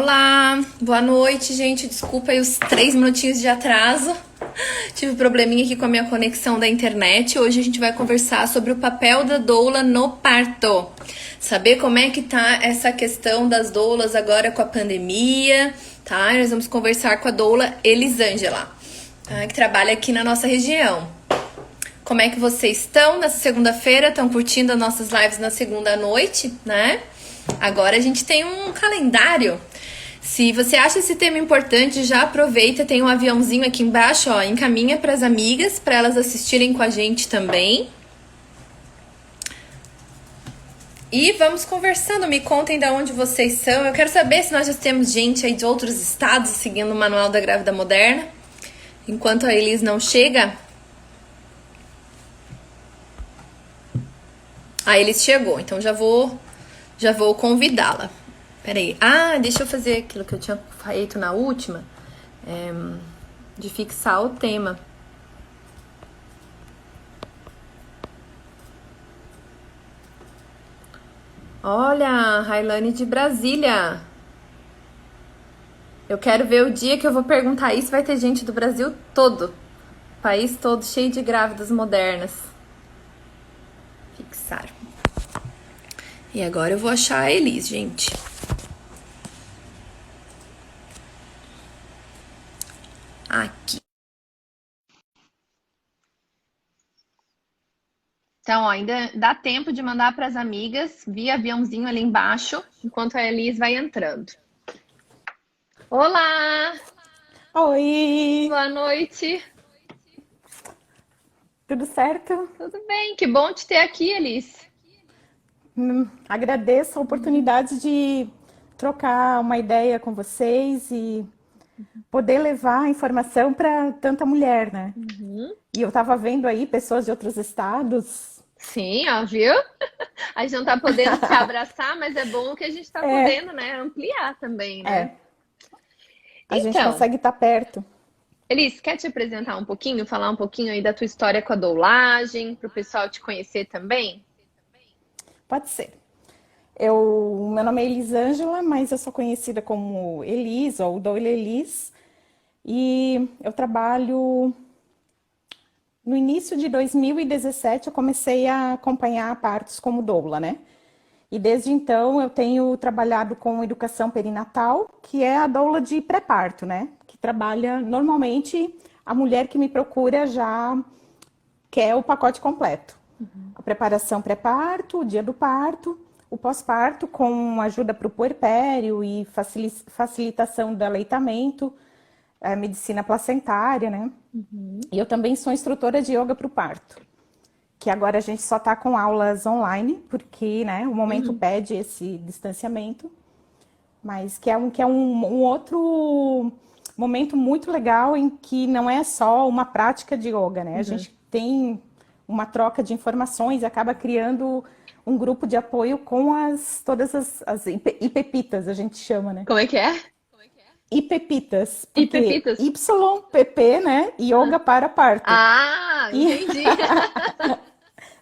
Olá, boa noite, gente. Desculpa aí os 3 minutinhos de atraso. Tive um probleminha aqui com a minha conexão da internet. Hoje a gente vai conversar sobre o papel da doula no parto. Saber como é que tá essa questão das doulas agora com a pandemia, tá? Nós vamos conversar com a doula Elisângela, tá? Que trabalha aqui na nossa região. Como é que vocês estão nessa segunda-feira? Estão curtindo as nossas lives na segunda noite, né? Agora a gente tem um calendário. Se você acha esse tema importante, já aproveita, tem um aviãozinho aqui embaixo, ó, encaminha para as amigas, para elas assistirem com a gente também. E vamos conversando, me contem de onde vocês são. Eu quero saber se nós já temos gente aí de outros estados seguindo o Manual da Grávida Moderna. Enquanto a Elis não chega. A Elis chegou, então já vou convidá-la. Peraí. Ah, deixa eu fazer aquilo que eu tinha feito na última. De fixar o tema. Olha, Railane de Brasília. Eu quero ver o dia que eu vou perguntar isso. Vai ter gente do Brasil todo. País todo cheio de grávidas modernas. Fixar. E agora eu vou achar a Elis, gente. Aqui. Então, ó, ainda dá tempo de mandar para as amigas via aviãozinho ali embaixo, enquanto a Elis vai entrando. Olá! Oi, Boa noite! tudo certo? Tudo bem? Que bom te ter aqui, Elis. Agradeço a oportunidade de trocar uma ideia com vocês e poder levar a informação para tanta mulher, né? E eu estava vendo aí pessoas de outros estados. Sim, ó, viu? A gente não tá podendo se abraçar, mas é bom que a gente tá podendo, né? Ampliar também, né? A gente Então, consegue estar perto. Elis, quer te apresentar um pouquinho, falar um pouquinho aí da tua história com a doulagem, para o pessoal te conhecer também? Pode ser. Meu nome é Elisângela, mas eu sou conhecida como Elis ou doula Elis. E eu trabalho. No início de 2017, eu comecei a acompanhar partos como doula, né? E desde então eu tenho trabalhado com educação perinatal, que é a doula de pré-parto, né? Que trabalha normalmente a mulher que me procura já quer o pacote completo. A preparação pré-parto, o dia do parto, o pós-parto com ajuda para o puerpério e facilitação do aleitamento, a medicina placentária, né? E eu também sou instrutora de yoga para o parto, que agora a gente só está com aulas online, porque, né, o momento pede esse distanciamento, mas que é um outro momento muito legal em que não é só uma prática de yoga, né? A gente tem uma troca de informações e acaba criando um grupo de apoio com todas as IPPitas, a gente chama, né? Como é que é? IPPitas, E porque pepitas? YPP, né? Yoga para parto. Ah, E entendi.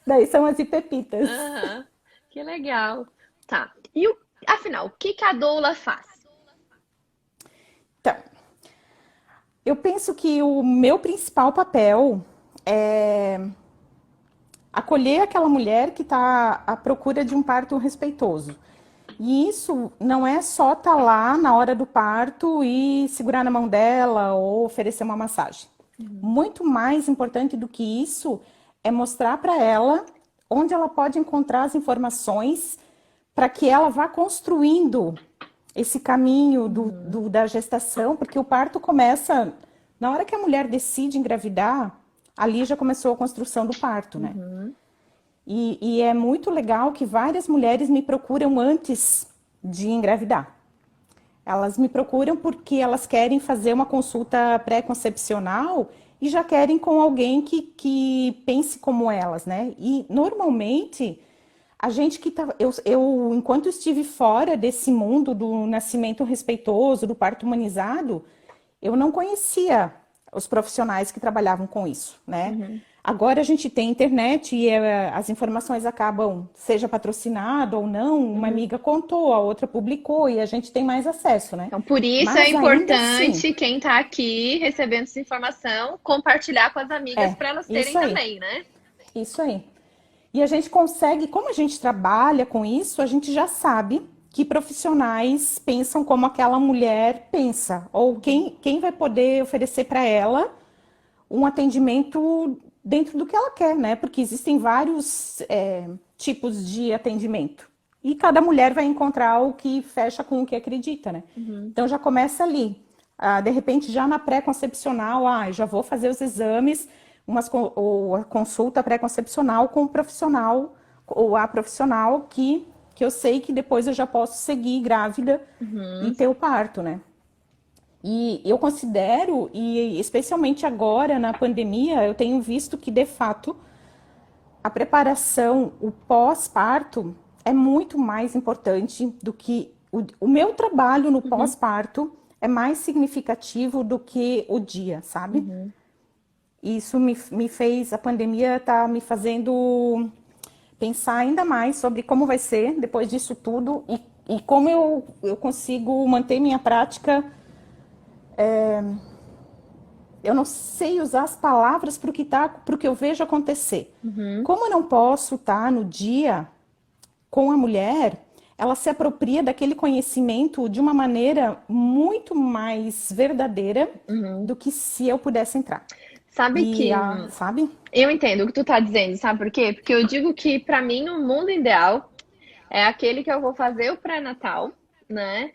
daí são as IPPitas. Aham, que legal. Tá. E afinal, o que que a doula faz? Então, eu penso que o meu principal papel é acolher aquela mulher que está à procura de um parto respeitoso. E isso não é só estar lá na hora do parto e segurar na mão dela ou oferecer uma massagem. Muito mais importante do que isso é mostrar para ela onde ela pode encontrar as informações para que ela vá construindo esse caminho da gestação, porque o parto começa na hora que a mulher decide engravidar, ali já começou a construção do parto, né? E é muito legal que várias mulheres me procuram antes de engravidar. Elas me procuram porque elas querem fazer uma consulta pré-concepcional e já querem com alguém que pense como elas, né? E normalmente a gente que tá. Enquanto estive fora desse mundo do nascimento respeitoso, do parto humanizado, eu não conhecia os profissionais que trabalhavam com isso, né? Agora a gente tem internet e as informações acabam, seja patrocinado ou não, uma amiga contou, a outra publicou e a gente tem mais acesso, né? Então, por isso é Mas ainda assim, importante quem está aqui recebendo essa informação compartilhar com as amigas para elas terem isso aí, também, né? isso aí. E a gente consegue, como a gente trabalha com isso, a gente já sabe que profissionais pensam como aquela mulher pensa, ou quem vai poder oferecer para ela um atendimento dentro do que ela quer, né? Porque existem vários tipos de atendimento. E cada mulher vai encontrar o que fecha com o que acredita, né? Então já começa ali. De repente, já na pré-concepcional, já vou fazer os exames, ou a consulta pré-concepcional com o profissional, ou a profissional que eu sei que depois eu já posso seguir grávida e ter o parto, né? E eu considero, e especialmente agora na pandemia, eu tenho visto que, de fato, a preparação, o pós-parto, é muito mais importante do que o meu trabalho no pós-parto é mais significativo do que o dia, sabe? Isso me fez, a pandemia está me fazendo pensar ainda mais sobre como vai ser depois disso tudo e como eu consigo manter minha prática. Eu não sei usar as palavras para o que eu vejo acontecer. Como eu não posso estar no dia com a mulher, ela se apropria daquele conhecimento de uma maneira muito mais verdadeira do que se eu pudesse entrar. Sabe que Sabe? eu entendo o que tu tá dizendo, sabe por quê? Porque eu digo que para mim o mundo ideal é aquele que eu vou fazer o pré-natal, né?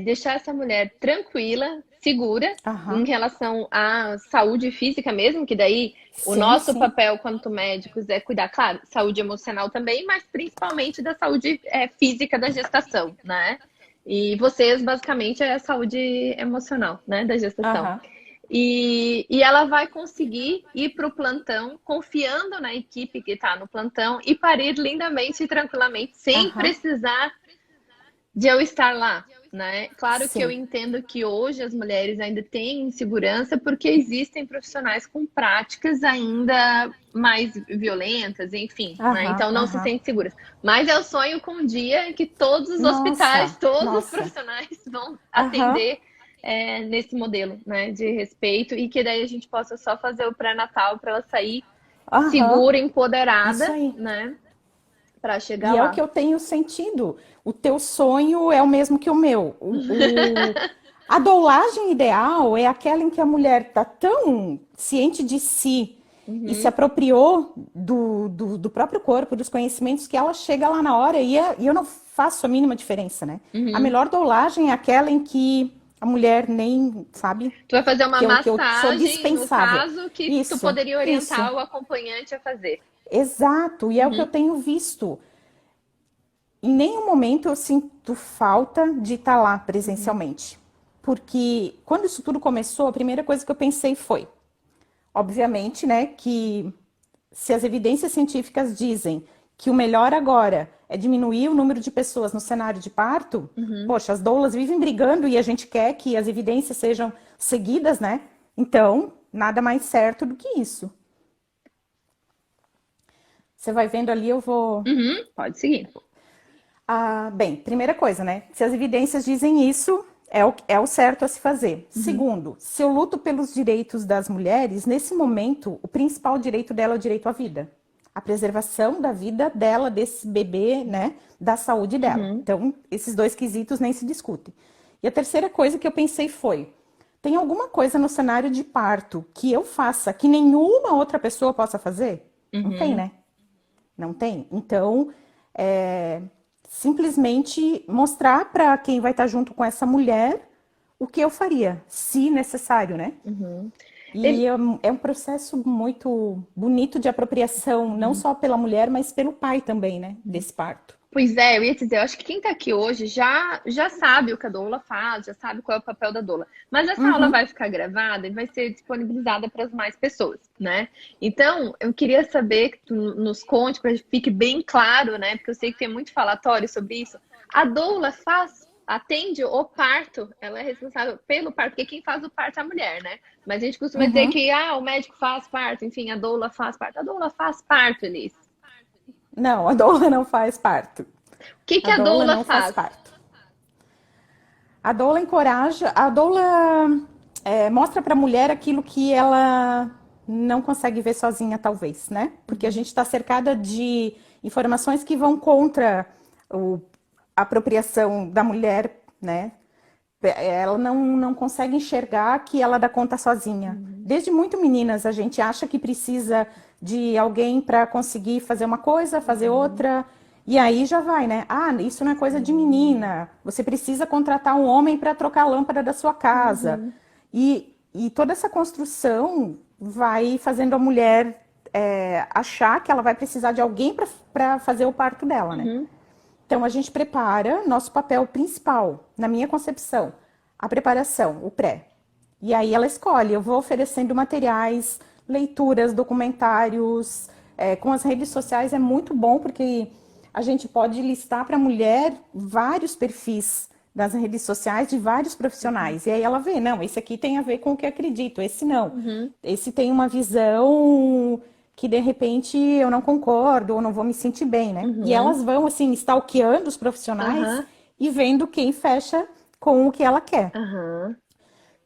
Deixar essa mulher tranquila, segura em Aham. relação à saúde física mesmo, que daí o Sim, nosso sim. papel quanto médicos é cuidar, claro, saúde emocional também, mas principalmente da saúde física da gestação, né? E vocês, basicamente, é a saúde emocional, né, da gestação. Aham. E ela vai conseguir ir para o plantão, confiando na equipe que está no plantão e parir lindamente e tranquilamente, sem Aham. precisar de eu estar lá, né? Claro que eu Sim. entendo que hoje as mulheres ainda têm insegurança porque existem profissionais com práticas ainda mais violentas, enfim, né? Aham. Então não se Aham. sentem seguras. Mas eu sonho com um dia em que todos os hospitais, Nossa, todos os nossa. profissionais vão Aham. atender nesse modelo, né, de respeito e que daí a gente possa só fazer o pré-natal para ela sair Aham. segura, Isso empoderada, aí. né, para chegar E é o que lá. eu tenho sentido. O teu sonho é o mesmo que o meu. A doulagem ideal é aquela em que a mulher está tão ciente de si e se Uhum. apropriou do próprio corpo, dos conhecimentos, que ela chega lá na hora e eu não faço a mínima diferença, né? A Uhum. melhor doulagem é aquela em que a mulher nem, sabe, Tu vai fazer uma que eu sou massagem, no dispensável. caso, que tu Isso, poderia isso. orientar o acompanhante a fazer. Exato. E é o que eu Uhum. tenho visto. Em nenhum momento eu sinto falta de estar lá Uhum. presencialmente. Porque quando isso tudo começou, a primeira coisa que eu pensei foi, obviamente, né, que se as evidências científicas dizem que o melhor agora é diminuir o número de pessoas no cenário de parto, Uhum. poxa, as doulas vivem brigando e a gente quer que as evidências sejam seguidas, né? Então, nada mais certo do que isso. Você vai vendo ali, eu vou. Uhum. Pode seguir. Bem, primeira coisa, né? Se as evidências dizem isso, é o certo a se fazer. Uhum. Segundo, se eu luto pelos direitos das mulheres, nesse momento, o principal direito dela é o direito à vida. A preservação da vida dela, desse bebê, né? Da saúde dela. Uhum. Então, esses dois quesitos nem se discutem. E a terceira coisa que eu pensei foi: tem alguma coisa no cenário de parto que eu faça que nenhuma outra pessoa possa fazer? Não tem, Uhum. né? Não tem. Então, é, simplesmente mostrar para quem vai estar junto com essa mulher o que eu faria, se necessário, né? Uhum. E Tem- é um processo muito bonito de apropriação, não Uhum. só pela mulher, mas pelo pai também, né? Desse parto. Pois é, eu ia te dizer, eu acho que quem tá aqui hoje já sabe o que a doula faz, já sabe qual é o papel da doula. Mas essa aula Uhum, vai ficar gravada e vai ser disponibilizada para as mais pessoas, né? Então, eu queria saber que tu nos conte, para que fique bem claro, né? Porque eu sei que tem muito falatório sobre isso. A doula faz atende o parto, ela é responsável pelo parto, porque quem faz o parto é a mulher, né? Mas a gente costuma dizer Uhum. que o médico faz parto, enfim, a doula faz parto. A doula faz parto, Elis. Não, a doula não faz parto. O que que A a doula doula não faz faz? parto. A doula encoraja, a doula mostra para a mulher aquilo que ela não consegue ver sozinha, talvez, né? Porque a gente está cercada de informações que vão contra o, a apropriação da mulher, né? Ela não consegue enxergar que ela dá conta sozinha. Desde muito meninas, a gente acha que precisa de alguém para conseguir fazer uma coisa, fazer Uhum. outra. E aí já vai, né? Ah, isso não é coisa de menina. Você precisa contratar um homem para trocar a lâmpada da sua casa. Uhum. E toda essa construção vai fazendo a mulher achar que ela vai precisar de alguém para fazer o parto dela, né? Uhum. Então, a gente prepara nosso papel principal, na minha concepção, a preparação, o pré. E aí ela escolhe, eu vou oferecendo materiais, leituras, documentários, com as redes sociais é muito bom, porque a gente pode listar para a mulher vários perfis das redes sociais de vários profissionais. E aí ela vê, não, esse aqui tem a ver com o que eu acredito, esse não. Uhum. Esse tem uma visão que de repente eu não concordo ou não vou me sentir bem, né? E Uhum. elas vão assim stalkeando os profissionais Aham. e vendo quem fecha com o que ela quer. Aham.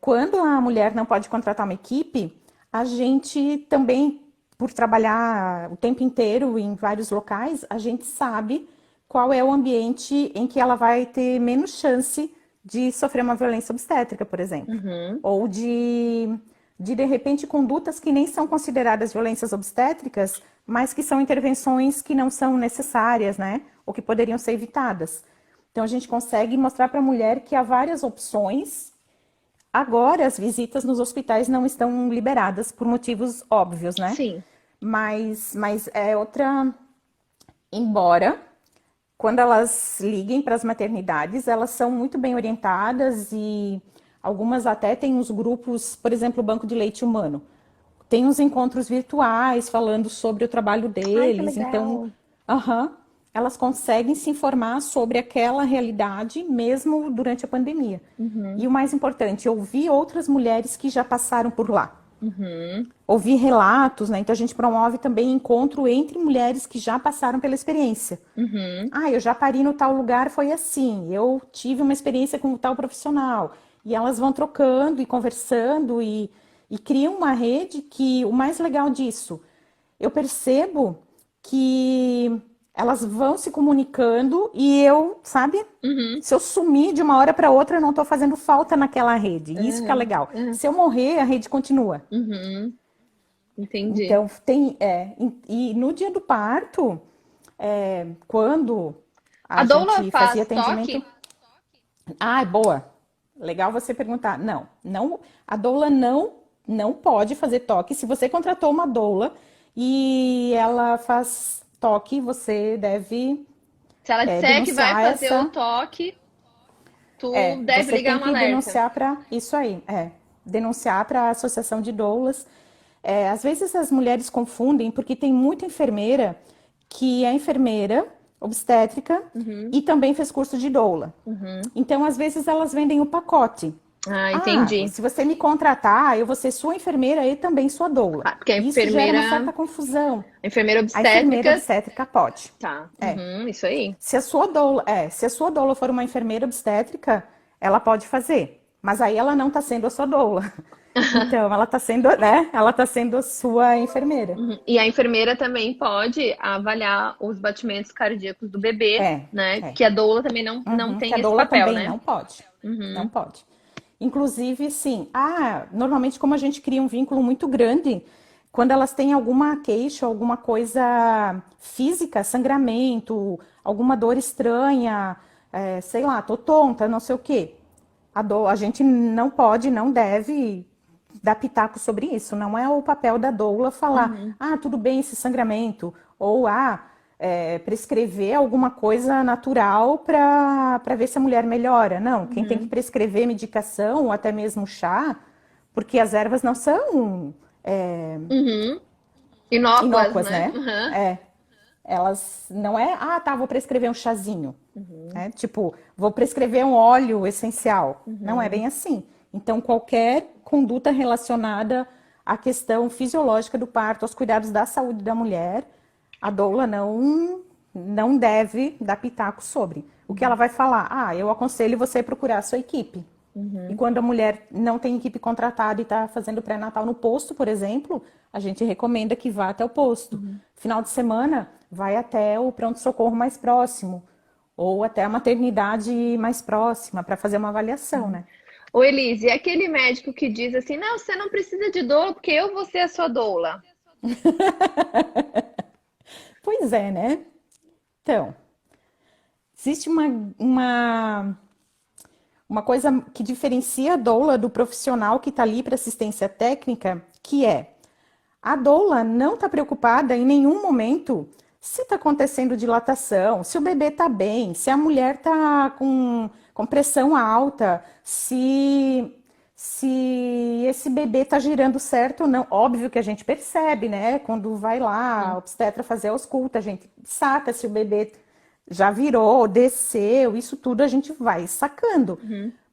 Quando a mulher não pode contratar uma equipe, a gente também, por trabalhar o tempo inteiro em vários locais, a gente sabe qual é o ambiente em que ela vai ter menos chance de sofrer uma violência obstétrica, por exemplo. Uhum. Ou de repente, condutas que nem são consideradas violências obstétricas, mas que são intervenções que não são necessárias, né? Ou que poderiam ser evitadas. Então, a gente consegue mostrar para a mulher que há várias opções. Agora, as visitas nos hospitais não estão liberadas por motivos óbvios, né? Sim. Mas é outra. Embora, quando elas liguem para as maternidades, elas são muito bem orientadas e algumas até têm os grupos, por exemplo, o Banco de Leite Humano. Tem os encontros virtuais falando sobre o trabalho Ai, que deles, então, legal. aham, elas conseguem se informar sobre aquela realidade mesmo durante a pandemia. Uhum. E o mais importante, ouvir outras mulheres que já passaram por lá. Uhum. Ouvir relatos, né? Então a gente promove também encontro entre mulheres que já passaram pela experiência. Uhum. Ah, eu já pari no tal lugar, foi assim. Eu tive uma experiência com tal profissional. E elas vão trocando e conversando e criam uma rede que o mais legal disso, eu percebo que elas vão se comunicando e eu, sabe? Uhum. Se eu sumir de uma hora para outra, eu não estou fazendo falta naquela rede. Isso que é Uhum. legal. Uhum. Se eu morrer, a rede continua. Uhum. Entendi. Então, tem. E no dia do parto, quando A a doula gente fazia faz atendimento. toque? Ah, boa. Legal você perguntar. Não, não, a doula não pode fazer toque. Se você contratou uma doula e ela faz toque, você deve Se ela disser que vai denunciar fazer o essa. toque, tu deve Você ligar tem um que alerta. denunciar para isso aí, denunciar para a associação de doulas. Às vezes as mulheres confundem porque tem muita enfermeira que é enfermeira obstétrica Uhum. e também fez curso de doula. Uhum. Então, às vezes elas vendem o pacote. Ah, Ah, entendi. se você me contratar, eu vou ser sua enfermeira e também sua doula. Ah, porque E isso gera uma certa confusão. a enfermeira A enfermeira obstétrica, obstétrica pode. tá. É. Uhum, isso aí. Se a sua doula for uma enfermeira obstétrica, ela pode fazer. Mas aí ela não está sendo a sua doula. Então, ela está sendo, né? Ela está sendo a sua enfermeira. Uhum. E a enfermeira também pode avaliar os batimentos cardíacos do bebê, É, né? é. Que a doula também não Uhum, que a tem esse doula papel, também né? não pode. Não Uhum. pode. Inclusive, sim. Normalmente, como a gente cria um vínculo muito grande, quando elas têm alguma queixa, alguma coisa física, sangramento, alguma dor estranha, sei lá, tô tonta, não sei o quê. A gente não pode, não deve dar pitaco sobre isso. Não é o papel da doula falar, Uhum. tudo bem esse sangramento, ou prescrever alguma coisa natural para ver se a mulher melhora. Não, quem tem que Uhum. prescrever medicação, ou até mesmo chá, porque as ervas não são Uhum. Inócuas, inócuas, né? né? Uhum. É. Elas não é, ah, tá, vou prescrever um chazinho, né? Tipo, vou prescrever um óleo essencial. Não é bem assim. Então, qualquer conduta relacionada à questão fisiológica do parto, aos cuidados da saúde da mulher, a doula não deve dar pitaco sobre. O que ela vai falar? Ah, eu aconselho você a procurar a sua equipe. E quando a mulher não tem equipe contratada e está fazendo pré-natal no posto, por exemplo, a gente recomenda que vá até o posto. Final de semana, vai até o pronto-socorro mais próximo, ou até a maternidade mais próxima, para fazer uma avaliação, né? Ô, Elise, e aquele médico que diz assim, não, você não precisa de doula, porque eu vou ser a sua doula. Pois é, né? Então, existe uma coisa que diferencia a doula do profissional que está ali para assistência técnica, que é a doula não está preocupada em nenhum momento se está acontecendo dilatação, se o bebê está bem, se a mulher está com pressão alta, se esse bebê está girando certo ou não. Óbvio que a gente percebe, né? Quando vai lá, a obstetra fazer a ausculta, a gente saca se o bebê já virou, desceu, isso tudo a gente vai sacando.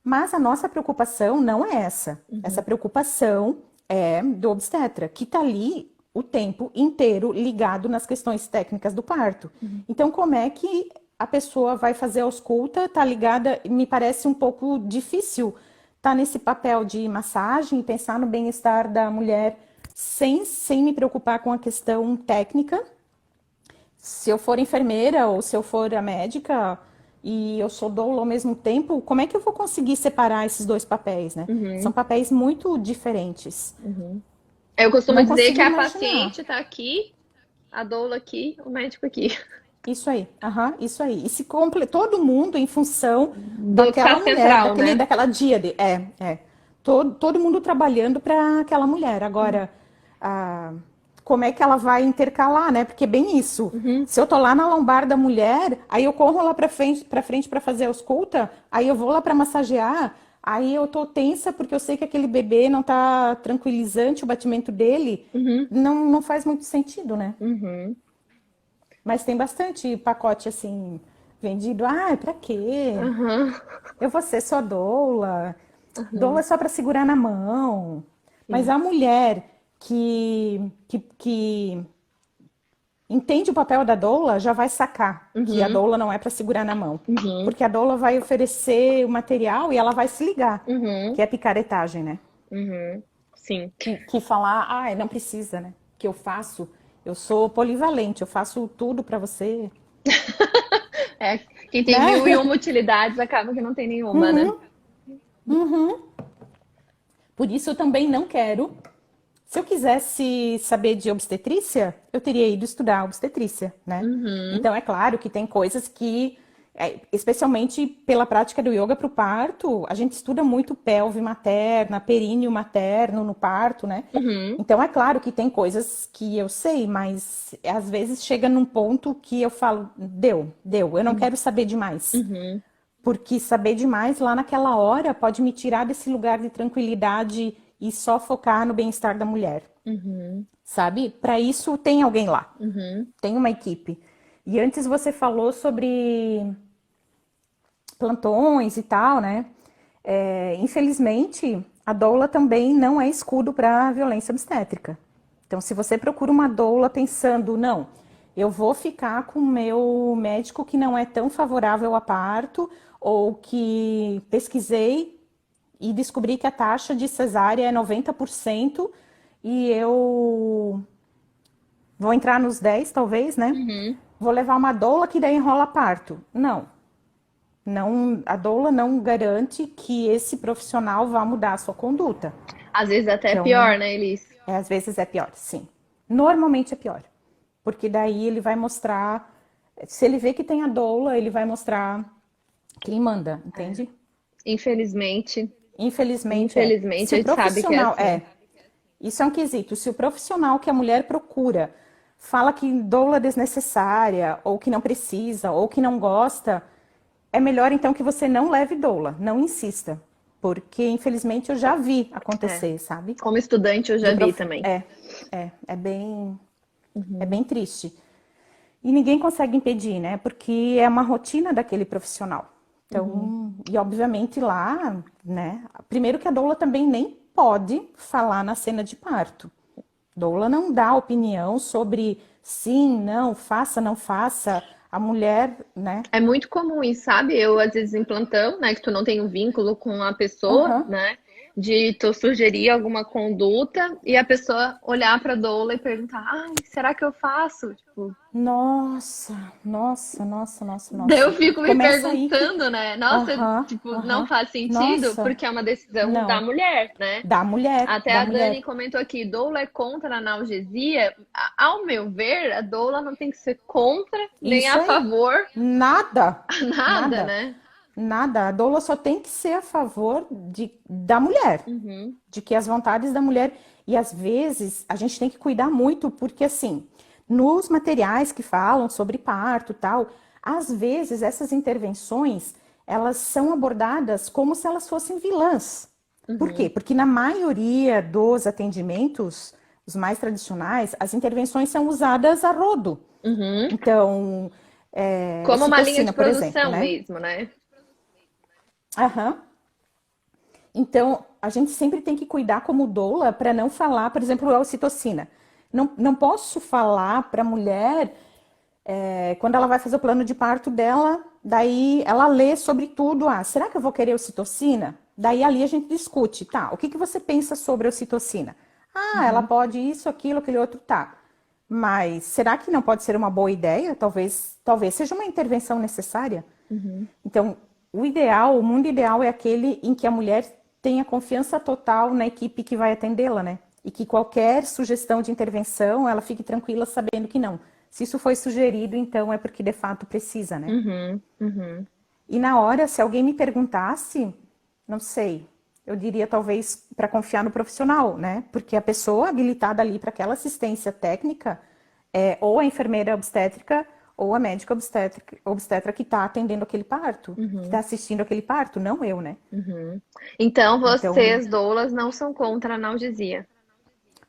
Mas a nossa preocupação não é essa. Essa preocupação é do obstetra, que está ali o tempo inteiro ligado nas questões técnicas do parto. Então, como é que a pessoa vai fazer a ausculta, tá ligada? Me parece um pouco difícil estar nesse papel de massagem, pensar no bem-estar da mulher sem me preocupar com a questão técnica. Se eu for enfermeira ou se eu for a médica e eu sou doula ao mesmo tempo, como é que eu vou conseguir separar esses dois papéis, né? São papéis muito diferentes. Eu costumo Não dizer consigo que a imaginar. paciente tá aqui, a doula aqui, o médico aqui. Isso aí, isso aí. E se todo mundo em função Do que daquela tá mulher, central, né? daquela díade. Todo mundo trabalhando para aquela mulher. Agora, como é que ela vai intercalar, né? Porque é bem isso. Se eu tô lá na lombar da mulher, aí eu corro lá para frente para fazer a ausculta, aí eu vou lá para massagear, aí eu tô tensa porque eu sei que aquele bebê não tá tranquilizante o batimento dele. Não faz muito sentido, né? Mas tem bastante pacote assim vendido. Ah, pra quê? Eu vou ser só doula. Doula é só para segurar na mão. Mas a mulher que entende o papel da doula já vai sacar que a doula não é para segurar na mão. Porque a doula vai oferecer o material e ela vai se ligar, que é picaretagem, né? Sim. Que falar, não precisa, né? Que eu sou polivalente, eu faço tudo para você. É, quem tem Né? 1001 utilidades acaba que não tem nenhuma, né? Por isso eu também não quero. Se eu quisesse saber de obstetrícia, eu teria ido estudar obstetrícia, né? Então é claro que tem coisas que, especialmente pela prática do yoga para o parto, a gente estuda muito pelve materna, períneo materno no parto, né? Então é claro que tem coisas que eu sei, mas às vezes chega num ponto que eu falo, deu, eu não quero saber demais. Porque saber demais lá naquela hora pode me tirar desse lugar de tranquilidade e só focar no bem-estar da mulher. Sabe? Para isso tem alguém lá. Tem uma equipe. E antes você falou sobre plantões e tal, né? Infelizmente, a doula também não é escudo para violência obstétrica. Então, se você procura uma doula pensando, não, eu vou ficar com o meu médico que não é tão favorável a parto, ou que pesquisei e descobri que a taxa de cesárea é 90% e eu vou entrar nos 10, talvez, né? Vou levar uma doula que daí enrola parto. Não, a doula não garante que esse profissional vá mudar a sua conduta. Às vezes até é Então, pior, né, Elis? Às vezes é pior, sim. Normalmente é pior. Porque daí ele vai mostrar... Se ele vê que tem a doula, ele vai mostrar quem manda, entende? Infelizmente, Infelizmente, infelizmente Se a o gente sabe que é profissional assim. isso é um quesito. Se o profissional que a mulher procura fala que doula é desnecessária, ou que não precisa, ou que não gosta, é melhor então que você não leve doula, não insista. Porque, infelizmente, eu já vi acontecer, sabe? Como estudante eu já vi também. É bem triste. E ninguém consegue impedir, né? Porque é uma rotina daquele profissional. Uhum. Então, e obviamente lá, né? Primeiro que a doula também nem pode falar na cena de parto. Doula não dá opinião sobre sim, não, faça, não faça. A mulher, né? É muito comum isso, sabe? Eu, às vezes, em plantão, né, que tu não tem um vínculo com a pessoa, Aham. né, de tu sugerir alguma conduta e a pessoa olhar pra doula e perguntar, ai, será que eu faço? Tipo, Nossa, nossa, nossa, nossa, daí eu nossa. fico me Começa aí que. perguntando, né, nossa, Aham, tipo, não aham. faz sentido Nossa, porque é uma decisão da não. mulher, né? Da mulher, Até da a mulher. Dani comentou aqui, doula é contra a analgesia. Ao meu ver, a doula não tem que ser contra nem Isso a aí. favor, Nada, nada, nada, né? nada. A doula só tem que ser a favor da mulher, Uhum, de que as vontades da mulher. E às vezes a gente tem que cuidar muito, porque assim, nos materiais que falam sobre parto e tal, às vezes essas intervenções elas são abordadas como se elas fossem vilãs. Por quê? uhum. Porque na maioria dos atendimentos, os mais tradicionais, as intervenções são usadas a rodo. Uhum. Então, Como uma linha de ocitocina, por exemplo, produção né? mesmo, né? Aham. Então, a gente sempre tem que cuidar como doula para não falar, por exemplo, a ocitocina. Não posso falar para a mulher, quando ela vai fazer o plano de parto dela, daí ela lê sobre tudo. Ah, será que eu vou querer ocitocina? Daí ali a gente discute, tá? O que que você pensa sobre a ocitocina? Ah, ela Uhum. pode isso, aquilo, aquele outro, tá. Mas será que não pode ser uma boa ideia? Talvez seja uma intervenção necessária. Uhum. Então, o ideal, o mundo ideal é aquele em que a mulher tenha confiança total na equipe que vai atendê-la, né? E que qualquer sugestão de intervenção, ela fique tranquila sabendo que não. Se isso foi sugerido, então é porque de fato precisa, né? Uhum. Uhum. E na hora, se alguém me perguntasse, não sei, eu diria talvez para confiar no profissional, né? Porque a pessoa habilitada ali para aquela assistência técnica é ou a enfermeira obstétrica ou a médica obstetra que está atendendo aquele parto, que está Uhum. assistindo aquele parto, não eu, né? Uhum. Então, Então, vocês, doulas, não são contra a analgesia,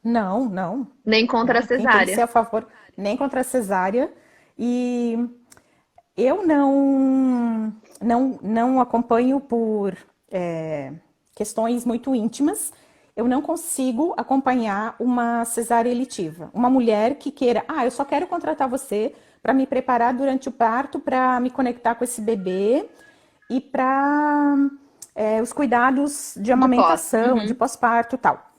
não, não, nem contra a não. Quem tem que ser cesárea. a favor, nem contra a cesárea. E eu não acompanho por questões muito íntimas. Eu não consigo acompanhar uma cesárea eletiva. Uma mulher que queira, eu só quero contratar você para me preparar durante o parto, para me conectar com esse bebê e para os cuidados de De pós. amamentação, de Uhum. pós-parto e tal.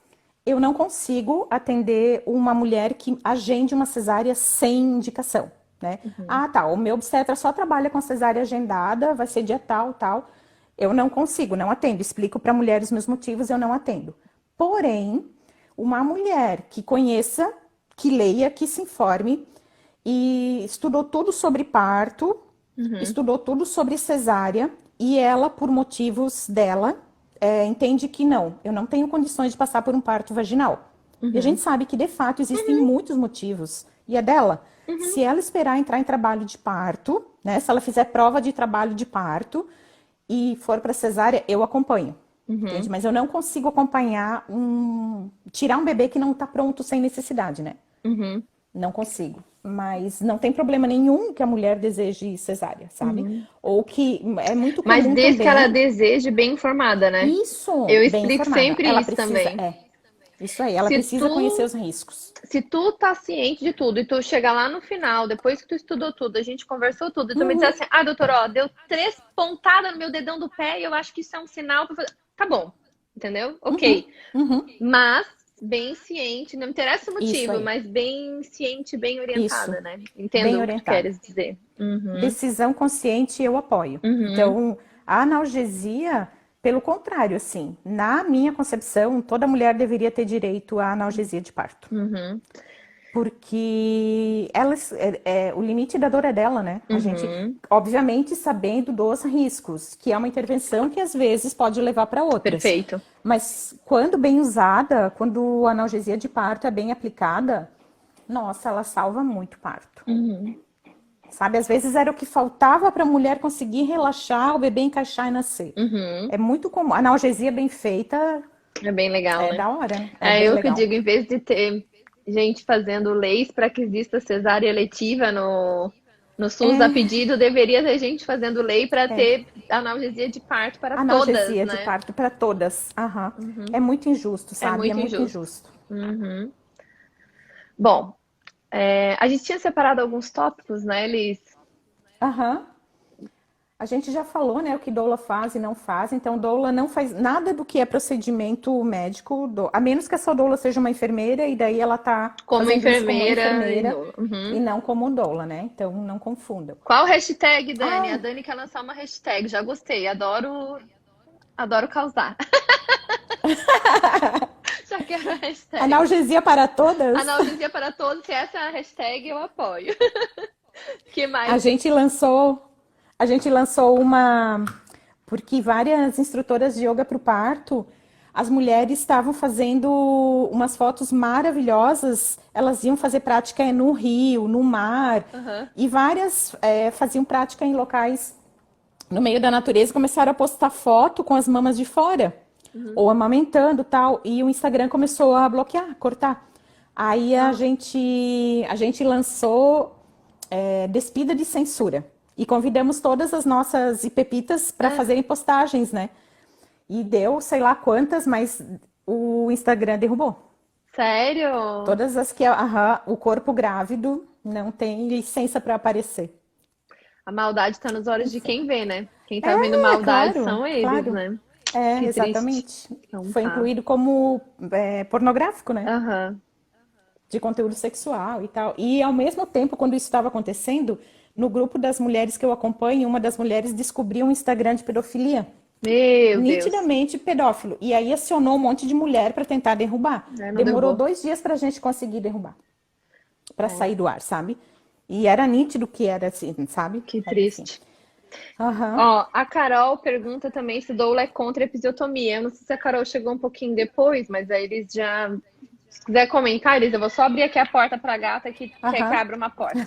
Eu não consigo atender uma mulher que agende uma cesárea sem indicação, né? Uhum. Ah, tá, o meu obstetra só trabalha com cesárea agendada, vai ser dia tal, tal. Eu não consigo, não atendo. Explico para a mulher os meus motivos, eu não atendo. Porém, uma mulher que conheça, que leia, que se informe e estudou tudo sobre parto, Uhum. estudou tudo sobre cesárea e ela, por motivos dela, entende que não, eu não tenho condições de passar por um parto vaginal. E a gente Uhum. sabe que de fato existem muitos motivos. E é dela. Uhum. Se ela esperar entrar em trabalho de parto, né? Se ela fizer prova de trabalho de parto e for para cesárea, eu acompanho. Entende? Uhum. Mas eu não consigo acompanhar tirar um bebê que não está pronto sem necessidade, né? Uhum. Não consigo. Mas não tem problema nenhum que a mulher deseje cesárea, sabe? Uhum. Ou que é muito Mas comum desde que ela também. deseje bem informada, né? Isso, Eu bem explico informada. sempre Ela isso precisa, também. isso aí, ela Se precisa conhecer tu, os riscos. se tu tá ciente de tudo e tu chegar lá no final, depois que tu estudou tudo, a gente conversou tudo, e tu me diz Uhum, assim, doutor, ó, deu 3 pontadas no meu dedão do pé e eu acho que isso é um sinal pra fazer. Tá bom, entendeu? uhum, Ok. uhum. Mas bem ciente, não me interessa o Isso motivo, aí, mas bem ciente, bem isso, orientada, né? bem Entendo o que tu orientada. queres dizer. Uhum, Decisão consciente eu apoio. uhum, Então, a analgesia, pelo contrário, assim, na minha concepção, toda mulher deveria ter direito à analgesia de parto. uhum, Porque o limite da dor é dela, né? A gente, uhum. obviamente, sabendo dos riscos, que é uma intervenção que às vezes pode levar para outras. Perfeito. Mas quando bem usada, quando a analgesia de parto é bem aplicada, nossa, ela salva muito parto. Uhum. Sabe, às vezes era o que faltava para a mulher conseguir relaxar, o bebê encaixar e nascer. Uhum. É muito comum. A analgesia bem feita É bem legal, é né? da hora, né? É É bem eu que legal. digo, em vez de ter. gente fazendo leis para que exista cesárea eletiva no SUS a É, pedido, deveria ter gente fazendo lei para é. ter analgesia de parto para todas, Analgesia de né? parto para todas. Aham. É muito injusto, É sabe? É muito muito injusto. injusto. Uhum. Bom, a gente tinha separado alguns tópicos, né, Liz? Aham. A gente já falou, né, o que doula faz e não faz. Então, doula não faz nada do que é procedimento médico, a menos que essa doula seja uma enfermeira e daí ela tá Como fazendo isso como enfermeira e enfermeira doula. e Uhum. não como doula, né? Então, não confundam. Qual hashtag, Dani? A Ah, Dani quer lançar uma hashtag. Já gostei. Adoro causar. Já quero a hashtag. analgesia para todas? Analgesia para todos. Se essa é a hashtag, eu apoio. Que A mais? gente lançou, a gente lançou uma, porque várias instrutoras de yoga para o parto, as mulheres estavam fazendo umas fotos maravilhosas. Elas iam fazer prática no rio, no mar, Aham. e várias faziam prática em locais no meio da natureza. E começaram a postar foto com as mamas de fora Uhum. ou amamentando tal, e o Instagram começou a bloquear, cortar. Aí Ah, a gente lançou despida de censura. E convidamos todas as nossas IPPitas para é. fazerem postagens, né? E deu sei lá quantas, mas o Instagram derrubou. Sério? Todas as que o corpo grávido não tem licença para aparecer. A maldade tá nos olhos de Enfim. quem vê, né? Quem tá vendo É, maldade claro, são eles, claro. né? É, Que triste. exatamente. Então Foi tá. incluído como pornográfico, né? Aham. De conteúdo sexual e tal. E ao mesmo tempo, quando isso estava acontecendo, no grupo das mulheres que eu acompanho, uma das mulheres descobriu um Instagram de pedofilia, Meu Deus. nitidamente pedófilo. E aí acionou um monte de mulher para tentar derrubar. É, não Demorou derrubou. 2 dias para a gente conseguir derrubar, para É, sair do ar, sabe? E era nítido que era assim, sabe? que Enfim. triste. Aham. Ó, a Carol pergunta também se doula é contra a episiotomia. Eu não sei se a Carol chegou um pouquinho depois, mas aí eles já. Se quiser comentar, Elis, eu vou só abrir aqui a porta pra gata que quer que Aham. abra uma porta.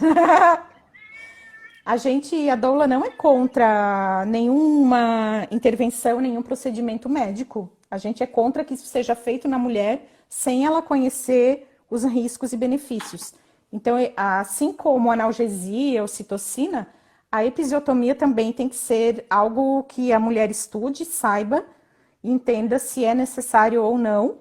A doula não é contra nenhuma intervenção, nenhum procedimento médico. A gente é contra que isso seja feito na mulher sem ela conhecer os riscos e benefícios. Então, assim como a analgesia ou citocina, a episiotomia também tem que ser algo que a mulher estude, saiba, e entenda se é necessário ou não.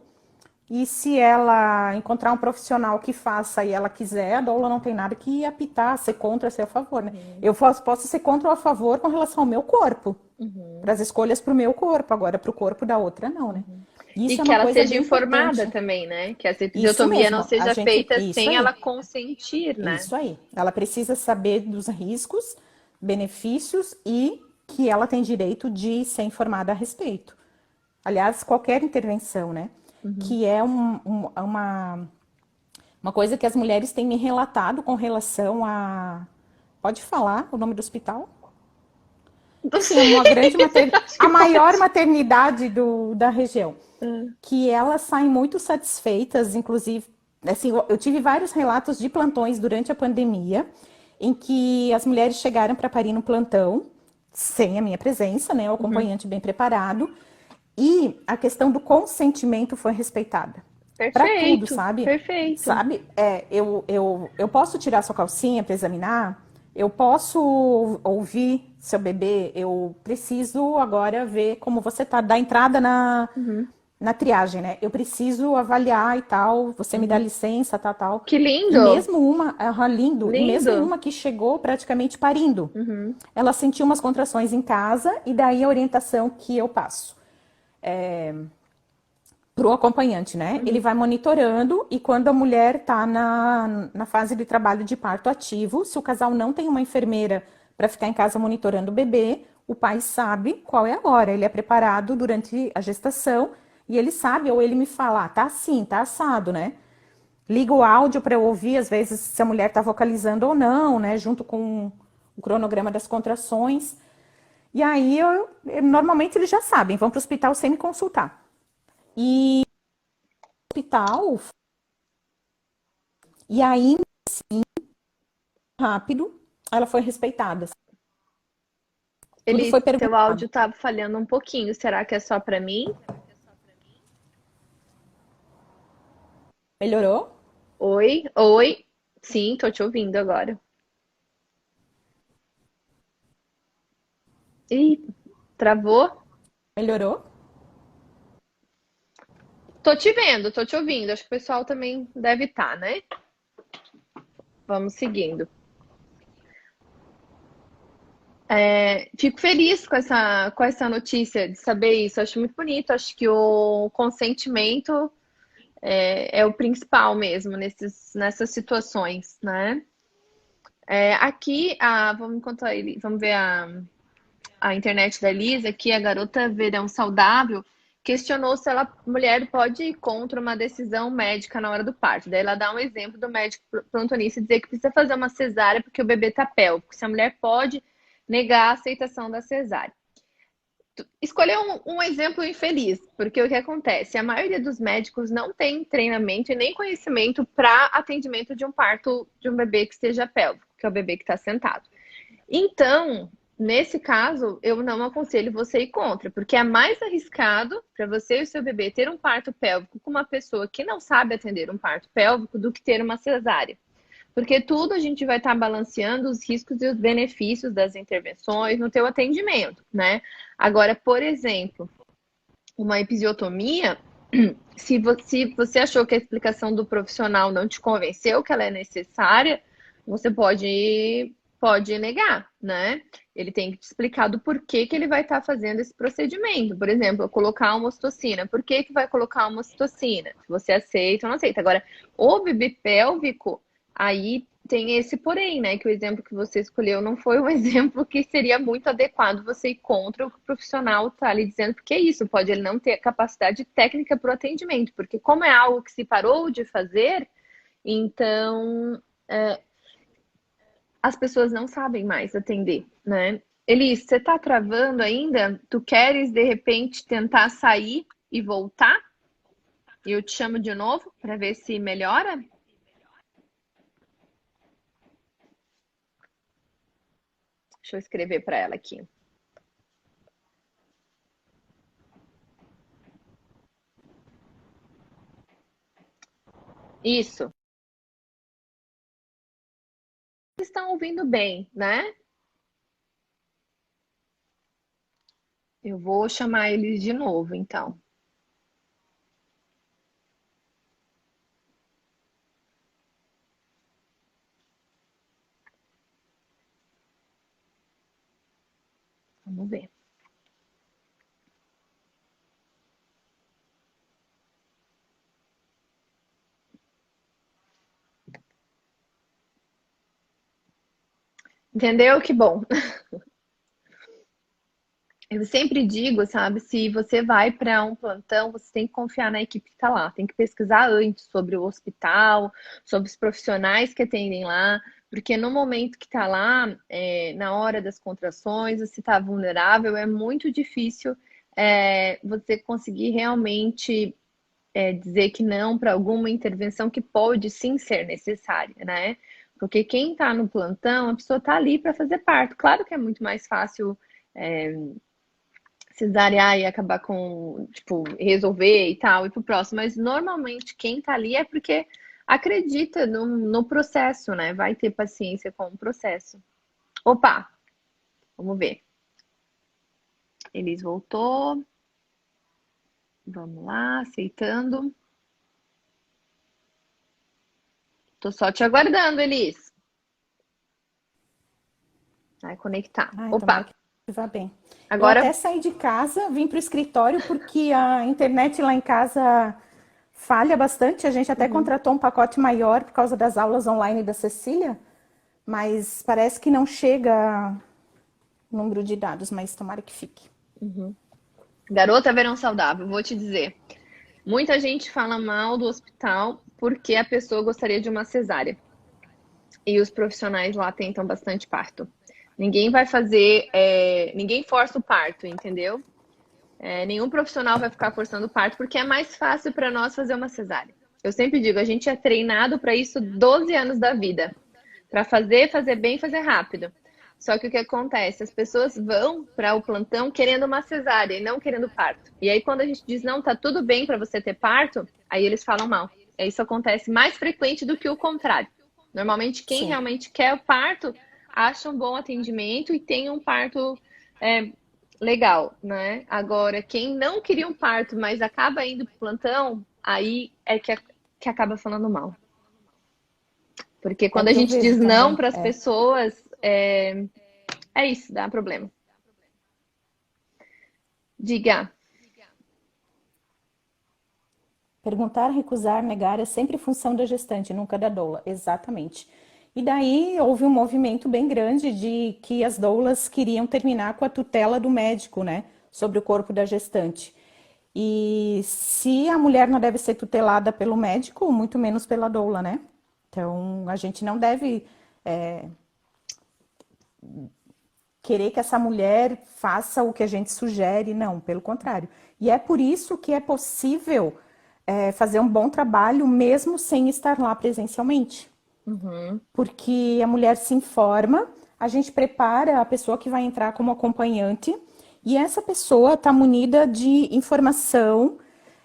E se ela encontrar um profissional que faça e ela quiser, a doula não tem nada que apitar, ser contra, ser a favor, né? Eu posso ser contra ou a favor com relação ao meu corpo, Uhum. para as escolhas para o meu corpo, agora para o corpo da outra, não, né? E Isso é que uma ela coisa seja bem informada importante. também, né? Que essa Isso episiotomia não mesmo, seja feita isso sem aí, ela consentir, né? isso aí. Ela precisa saber dos riscos, benefícios e que ela tem direito de ser informada a respeito. Aliás, qualquer intervenção, né? Uhum. Que é uma coisa que as mulheres têm me relatado com relação a. Pode falar o nome do hospital? Não Enfim, é sei, uma grande acho que a maior pode. maternidade da região. Hum. Que elas saem muito satisfeitas, inclusive. Assim, eu tive vários relatos de plantões durante a pandemia, em que as mulheres chegaram para parir no plantão, sem a minha presença, né? O Uhum. acompanhante bem preparado, e a questão do consentimento foi respeitada. Para tudo, Perfeito, sabe? perfeito. Sabe, eu posso tirar sua calcinha para examinar, eu posso ouvir seu bebê, eu preciso agora ver como você tá, dar entrada Uhum. na triagem, né? Eu preciso avaliar e tal, você me dá Uhum. licença, tal, tal. Que E lindo, mesmo uma, lindo, e mesmo lindo. uma que chegou praticamente parindo, Uhum. ela sentiu umas contrações em casa e daí a orientação que eu passo para o acompanhante, né? Ele Uhum. vai monitorando e quando a mulher está na fase de trabalho de parto ativo, se o casal não tem uma enfermeira para ficar em casa monitorando o bebê, o pai sabe qual é a hora. Ele é preparado durante a gestação e ele sabe, ou ele me fala, ah, tá assim, tá assado, né? Liga o áudio para eu ouvir, às vezes, se a mulher está vocalizando ou não, né? Junto com o cronograma das contrações. E aí, normalmente eles já sabem, vão para o hospital sem me consultar. E hospital, e aí, rápido, ela foi respeitada. Tudo Ele, foi teu perguntado. áudio tá falhando um pouquinho. Será que é só pra mim? Melhorou? Oi, oi. Sim, tô te ouvindo agora. Ih, travou? Melhorou? Tô te vendo, tô te ouvindo. Acho que o pessoal também deve estar, né? Vamos seguindo. Fico feliz com essa notícia de saber isso. Acho muito bonito. Acho que o consentimento é o principal mesmo nessas situações, né? Aqui, vamos ver a internet da Elisa, aqui a garota Verão Saudável questionou se a mulher pode ir contra uma decisão médica na hora do parto. Daí ela dá um exemplo do médico plantonista dizer que precisa fazer uma cesárea porque o bebê está pélvico. Se a mulher pode negar a aceitação da cesárea. Escolheu um exemplo infeliz, porque o que acontece? A maioria dos médicos não tem treinamento e nem conhecimento para atendimento de um parto de um bebê que esteja pélvico, que é o bebê que está sentado. Então, nesse caso, eu não aconselho você ir contra, porque é mais arriscado para você e o seu bebê ter um parto pélvico com uma pessoa que não sabe atender um parto pélvico do que ter uma cesárea. Porque tudo a gente vai estar balanceando os riscos e os benefícios das intervenções no teu atendimento, né? Agora, por exemplo, uma episiotomia, se você achou que a explicação do profissional não te convenceu que ela é necessária, você pode negar, né? Ele tem que te explicar do porquê que ele vai estar fazendo esse procedimento. Por exemplo, colocar uma ocitocina. Por que vai colocar uma ocitocina? Se você aceita ou não aceita. Agora, o bebê pélvico, aí tem esse porém, né? Que o exemplo que você escolheu não foi um exemplo que seria muito adequado você ir contra o que o profissional está lhe dizendo, porque é isso, pode ele não ter capacidade técnica para o atendimento, porque como é algo que se parou de fazer, então as pessoas não sabem mais atender, né? Elis, você tá travando ainda? Tu queres, de repente, tentar sair e voltar? E eu te chamo de novo para ver se melhora? Deixa eu escrever para ela aqui. Isso. Estão ouvindo bem, né? Eu vou chamar eles de novo, então. Vamos ver. Entendeu? Que bom. Eu sempre digo, sabe, se você vai para um plantão, você tem que confiar na equipe que está lá, tem que pesquisar antes sobre o hospital, sobre os profissionais que atendem lá, porque no momento que está lá, na hora das contrações, você está vulnerável, é muito difícil você conseguir realmente dizer que não para alguma intervenção que pode sim ser necessária, né? Porque quem está no plantão, a pessoa está ali para fazer parto. Claro que é muito mais fácil cesariar e acabar com, tipo, resolver e tal, e pro próximo. Mas normalmente quem tá ali é porque acredita no processo, né? Vai ter paciência com o processo. Opa, vamos ver. Elis voltou. Vamos lá, aceitando. Tô só te aguardando, Elis. Vai conectar. Ai, tomara Opa, que vá bem. Eu agora até saí de casa, vim para o escritório porque a internet lá em casa falha bastante. A gente até contratou um pacote maior por causa das aulas online da Cecília, mas parece que não chega o número de dados, mas tomara que fique. garota verão saudável, vou te dizer. Muita gente fala mal do hospital porque a pessoa gostaria de uma cesárea. E os profissionais lá tentam bastante parto. Ninguém vai fazer, ninguém força o parto, entendeu? Nenhum profissional vai ficar forçando o parto porque é mais fácil para nós fazer uma cesárea. Eu sempre digo, a gente é treinado para isso 12 anos da vida, para fazer bem, fazer rápido. Só que o que acontece? As pessoas vão para o plantão querendo uma cesárea e não querendo parto. E aí quando a gente diz não, tá tudo bem para você ter parto, aí eles falam mal. Isso acontece mais frequente do que o contrário. Normalmente, quem Sim. realmente quer o parto acha um bom atendimento e tem um parto é, legal, né? Agora, quem não queria um parto, mas acaba indo pro plantão, aí é que acaba falando mal. Porque É o quando a que eu gente vejo diz não também. para as É. pessoas, é isso, dá problema. Diga. Perguntar, recusar, negar é sempre função da gestante, nunca da doula. Exatamente. E daí houve um movimento bem grande de que as doulas queriam terminar com a tutela do médico, né, sobre o corpo da gestante. E se a mulher não deve ser tutelada pelo médico, muito menos pela doula, né? Então a gente não deve querer que essa mulher faça o que a gente sugere, não, pelo contrário. E é por isso que é possível fazer um bom trabalho mesmo sem estar lá presencialmente. Uhum. Porque a mulher se informa, a gente prepara a pessoa que vai entrar como acompanhante, e essa pessoa está munida de informação,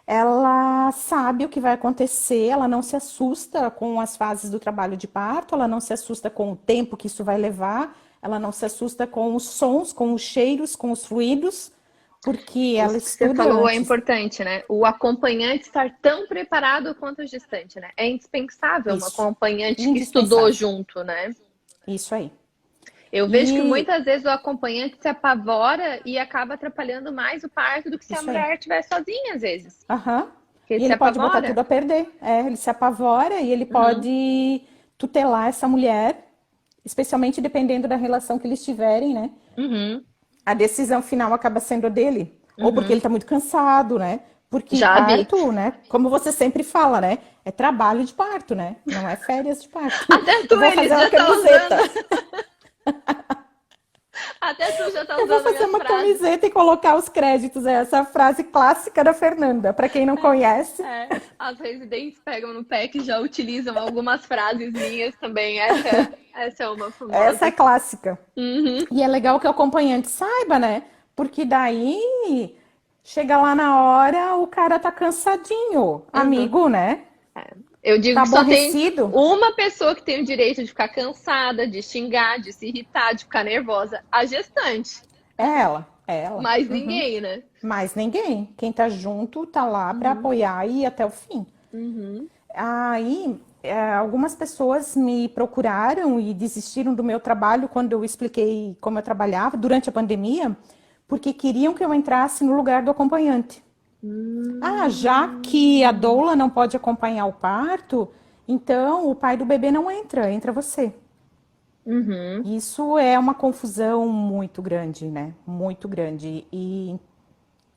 ela sabe o que vai acontecer, ela não se assusta com as fases do trabalho de parto, ela não se assusta com o tempo que isso vai levar, ela não se assusta com os sons, com os cheiros, com os fluidos, porque ela Isso que você estuda falou é antes. importante, né? O acompanhante estar tão preparado quanto o gestante, né? É indispensável um Isso, acompanhante que estudou indispensável. junto, né? Isso aí. Eu vejo que E muitas vezes o acompanhante se apavora e acaba atrapalhando mais o parto do que se a isso aí. mulher estiver sozinha, às vezes. Aham. Porque ele E se ele pode botar tudo apavora. a perder. É, ele se apavora e ele Uhum, pode tutelar essa mulher, especialmente dependendo da relação que eles tiverem, né? uhum, A decisão final acaba sendo a dele. Ou porque ele uhum. tá muito cansado, né? Porque Já vi. parto, né? Como você sempre fala, né? É trabalho de parto, né? Não é férias de parto. Até Eu tu, vou fazer Elis, uma já tá camiseta. usando. Até tu já tá Eu vou usando fazer minhas uma frases. camiseta e colocar os créditos. É essa frase clássica da Fernanda. Para quem não conhece, As residentes pegam no pé que já utilizam algumas frases minhas também. Essa é uma essa é famosa. clássica. Uhum. E é legal que o acompanhante saiba, né? Porque daí chega lá na hora, o cara tá cansadinho, Uhum. amigo, né? Eu digo Tá que só tem aborrecido. uma pessoa que tem o direito de ficar cansada, de xingar, de se irritar, de ficar nervosa, a gestante. É ela, é ela. Mais Uhum. ninguém, né? Mas ninguém. Quem tá junto tá lá pra Uhum. apoiar e ir até o fim. Uhum. Aí, algumas pessoas me procuraram e desistiram do meu trabalho quando eu expliquei como eu trabalhava durante a pandemia, porque queriam que eu entrasse no lugar do acompanhante. Ah, já que a Hum. doula não pode acompanhar o parto, então o pai do bebê não entra, entra você. Uhum. Isso é uma confusão muito grande, né? Muito grande. E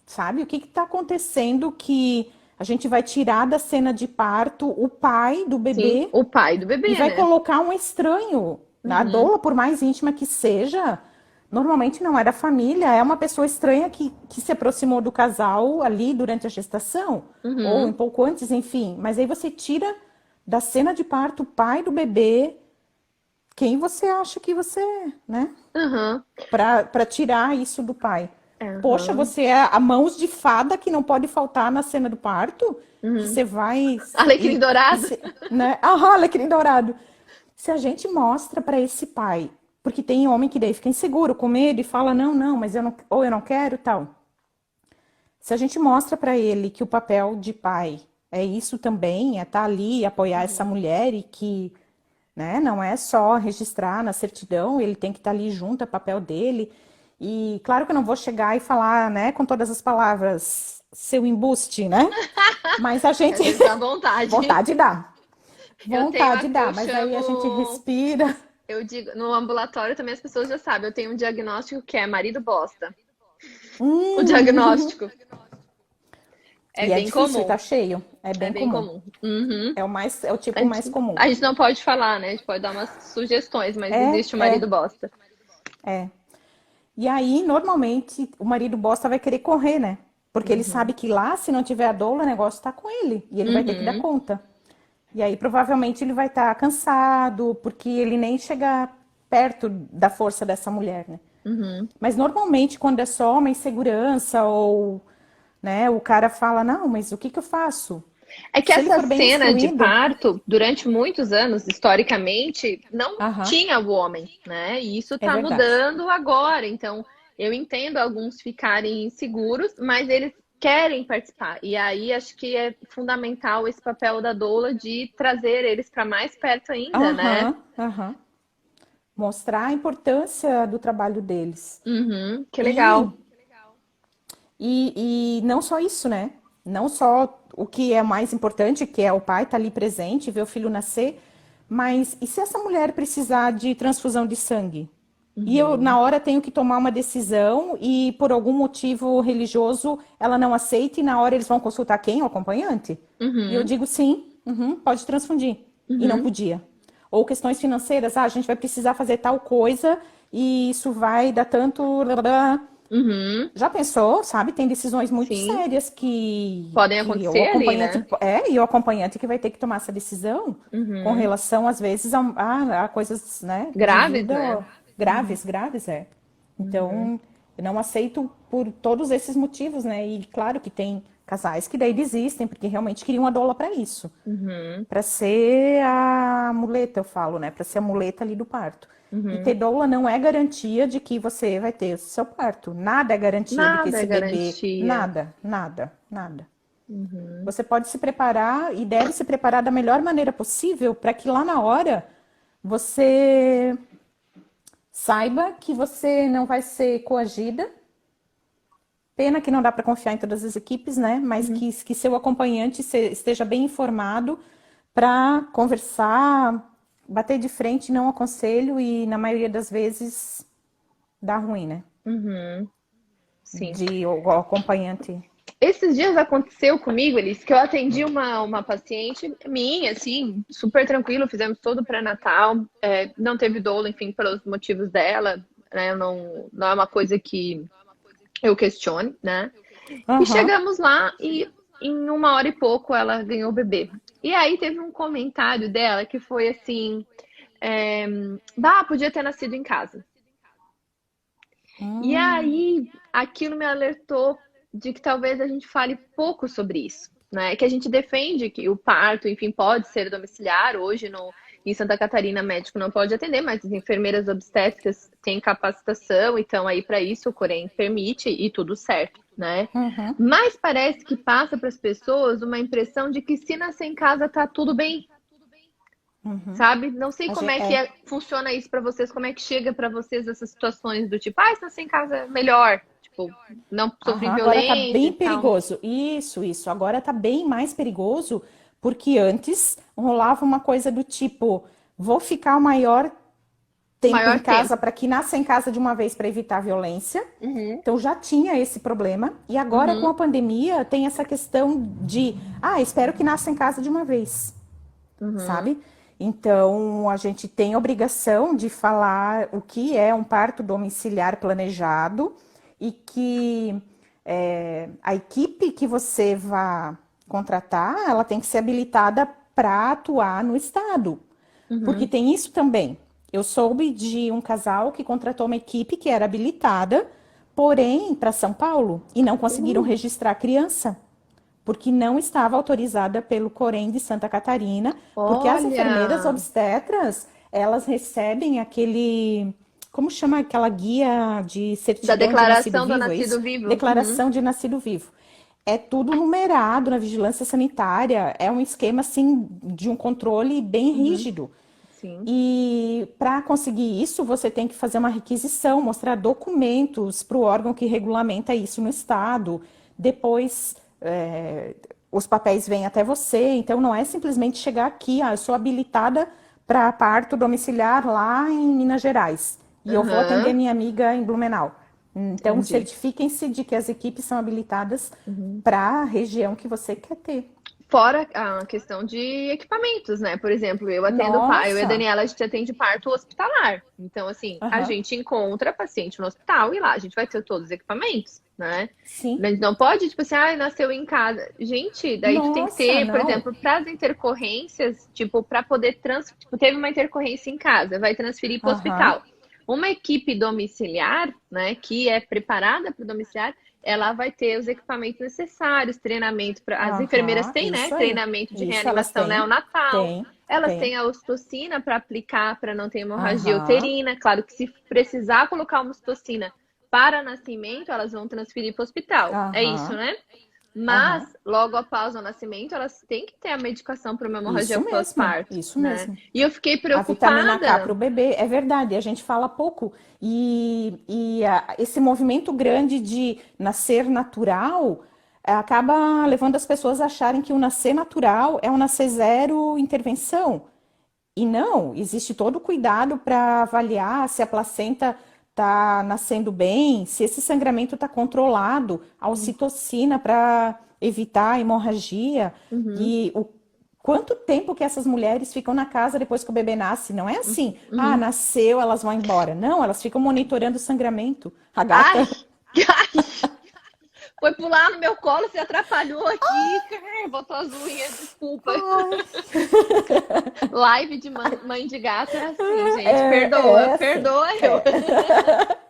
sabe o que está acontecendo que a gente vai tirar da cena de parto o pai do Sim, bebê o pai do e bebê, vai né? colocar um estranho. A Uhum. doula, por mais íntima que seja, normalmente não é da família, é uma pessoa estranha que se aproximou do casal ali durante a gestação, ou um Uhum. pouco antes, enfim. Mas aí você tira da cena de parto o pai do bebê, quem você acha que você é, né? Uhum. Para tirar isso do pai. Poxa, Uhum. você é a mãos de fada que não pode faltar na cena do parto, que Uhum. você vai Alecrim dourado. né? Ah, alecrim dourado. Se a gente mostra para esse pai, porque tem homem que daí fica inseguro, com medo e fala não, não, mas eu não, ou eu não quero, tal. Se a gente mostra para ele que o papel de pai é isso também, é estar ali, apoiar essa Uhum. mulher e que, né, não é só registrar na certidão, ele tem que estar ali junto, é papel dele. E claro que eu não vou chegar e falar, né, com todas as palavras, seu embuste, né? Mas a Que gente às vezes dá vontade. vontade dá. Eu tenho a Vontade que dá, eu mas aí a gente chamo. respira. Eu digo, no ambulatório também as pessoas já sabem. Eu tenho um diagnóstico que é marido bosta. O Hum. diagnóstico é E é bem difícil e tá comum. cheio. É É bem bem comum. comum. Uhum. É o tipo mais comum. A gente não pode falar, né? A gente pode dar umas sugestões, mas É, existe o marido é, bosta. é. E aí, normalmente, o marido bosta vai querer correr, né? Porque ele sabe Uhum. que lá, se não tiver a doula, o negócio tá com ele. E ele vai ter que dar Uhum. conta. E aí, provavelmente, ele vai estar cansado, porque ele nem chega perto da força dessa mulher, né? Uhum. Mas normalmente, quando é só uma insegurança ou, né, o cara fala, não, mas o que que eu faço? É que Se ele essa for bem cena de instruído, parto, durante muitos anos, historicamente, não aham, tinha o homem, né? E isso é tá verdade. mudando agora. Então, eu entendo alguns ficarem inseguros, mas eles querem participar. E aí acho que é fundamental esse papel da doula de trazer eles para mais perto ainda, né? Aham, aham. Mostrar a importância do trabalho deles. Uhum, que E, legal. e não só isso, né? Não só o que é mais importante, que é o pai estar ali presente, ver o filho nascer, mas e se essa mulher precisar de transfusão de sangue? E eu, na Uhum, hora, tenho que tomar uma decisão e, por algum motivo religioso, ela não aceita e na hora eles vão consultar quem? O acompanhante? E eu uhum, digo sim, uhum, pode transfundir. E não uhum, podia. Ou questões financeiras, a gente vai precisar fazer tal coisa e isso vai dar tanto. uhum. Já pensou, sabe? Tem decisões muito Sim, sérias podem que o acontecer ali, acompanhante né? e o acompanhante que vai ter que tomar essa decisão com Uhum. relação, às vezes, a coisas, né, de Graves, né? vida graves, graves, é. Uhum. Então, eu não aceito por todos esses motivos, né? E claro que tem casais que daí desistem, porque realmente queriam a doula para isso. Uhum. Para ser a muleta, eu falo, né? Para ser a muleta ali do parto. E ter Uhum. doula não é garantia de que você vai ter o seu parto. Nada é garantia de que Nada é esse bebê. garantia. Nada, nada, nada. Uhum. Você pode se preparar e deve se preparar da melhor maneira possível para que lá na hora você saiba que você não vai ser coagida. Pena que não dá para confiar em todas as equipes, né? Mas Uhum. que seu acompanhante esteja bem informado para conversar, bater de frente, não aconselho e na maioria das vezes dá ruim, né? Uhum. Sim. De o acompanhante. Esses dias aconteceu comigo, Elis, que eu atendi uma paciente minha, assim, super tranquilo, fizemos todo o pré-natal, não teve dolo, enfim, pelos motivos dela, né? Não é uma coisa que eu questione, né? E Aham. chegamos lá e em 1 hora e pouco ela ganhou o bebê. E aí teve um comentário dela que foi assim, bah, podia ter nascido em casa. E Hum, aí aquilo me alertou de que talvez a gente fale pouco sobre isso, né? Que a gente defende que o parto, enfim, pode ser domiciliar. Hoje no, em Santa Catarina, médico não pode atender, mas as enfermeiras obstétricas têm capacitação, então aí para isso o Corém permite e tudo certo, né? uhum, Mas parece que passa para as pessoas uma impressão de que se nascer em casa tá tudo bem, uhum. sabe? Não sei A como gente, é que é. funciona isso pra vocês, como é que chega pra vocês essas situações do tipo, ah, se nascer em casa é melhor, tipo, não sofri Aham, agora tá violência bem e tal. perigoso. Isso. Agora tá bem mais perigoso, porque antes rolava uma coisa do tipo, vou ficar o maior tempo em Maior casa tempo. para que nasça em casa de uma vez para evitar a violência. Uhum, Então já tinha esse problema. E agora com uhum, a pandemia tem essa questão de, espero que nasça em casa de uma vez, uhum, sabe? Então a gente tem a obrigação de falar o que é um parto domiciliar planejado e que a equipe que você vai contratar, ela tem que ser habilitada para atuar no estado. Porque uhum. tem isso também. Eu soube de um casal que contratou uma equipe que era habilitada, porém para São Paulo, e não conseguiram Uh, registrar a criança, porque não estava autorizada pelo Corém de Santa Catarina, porque as enfermeiras olha, obstetras, elas recebem aquele, como chama aquela guia de da certidão de nascido declaração do vivo, é isso? nascido vivo. Uhum, Declaração de nascido vivo. É tudo numerado na vigilância sanitária, é um esquema assim de um controle bem uhum, rígido. sim. E para conseguir isso, você tem que fazer uma requisição, mostrar documentos para o órgão que regulamenta isso no estado. Depois, os papéis vêm até você. Então, não é simplesmente chegar aqui, eu sou habilitada para parto domiciliar lá em Minas Gerais e eu vou atender Aham, minha amiga em Blumenau. Então, entendi. certifiquem-se de que as equipes são habilitadas Uhum. para a região que você quer ter. Fora a questão de equipamentos, né? Por exemplo, eu atendo, eu e a Nossa! Daniela, a gente atende parto hospitalar. Então, assim, a Aham. gente encontra paciente no hospital e lá a gente vai ter todos os equipamentos, né? Sim. Mas não pode, tipo assim, nasceu em casa. Gente, daí tu tem que Nossa, ter, por não. exemplo, para as intercorrências, tipo, para poder tipo, teve uma intercorrência em casa, vai transferir para o Aham. hospital. Uma equipe domiciliar, né, que é preparada para o domiciliar, ela vai ter os equipamentos necessários, treinamento para as enfermeiras têm, né? Isso aí. Treinamento de Isso, elas reanimação têm. neonatal. Tem, Elas tem. têm a ocitocina para aplicar para não ter hemorragia Aham, uterina. Claro que se precisar colocar uma ocitocina para nascimento, elas vão transferir para o hospital. É isso, aham, né? Mas, aham. logo após o nascimento, elas têm que ter a medicação para uma hemorragia pós-parto, Isso né? mesmo. E eu fiquei A vitamina K para preocupada. o bebê, é verdade, a gente fala pouco. Esse movimento grande de nascer natural acaba levando as pessoas a acharem que o nascer natural é um nascer zero intervenção. E não, existe todo o cuidado para avaliar se a placenta está nascendo bem, se esse sangramento está controlado, a ocitocina para evitar a hemorragia Uhum, e o quanto tempo que essas mulheres ficam na casa depois que o bebê nasce. Não é assim, ah, uhum. nasceu, elas vão embora. Não, elas ficam monitorando o sangramento. A Ai! gata, Foi pular no meu colo, se atrapalhou aqui. Botou as unhas, desculpa. ai, Live de mãe de gato é assim, gente. é Perdoa, assim. perdoa eu. É.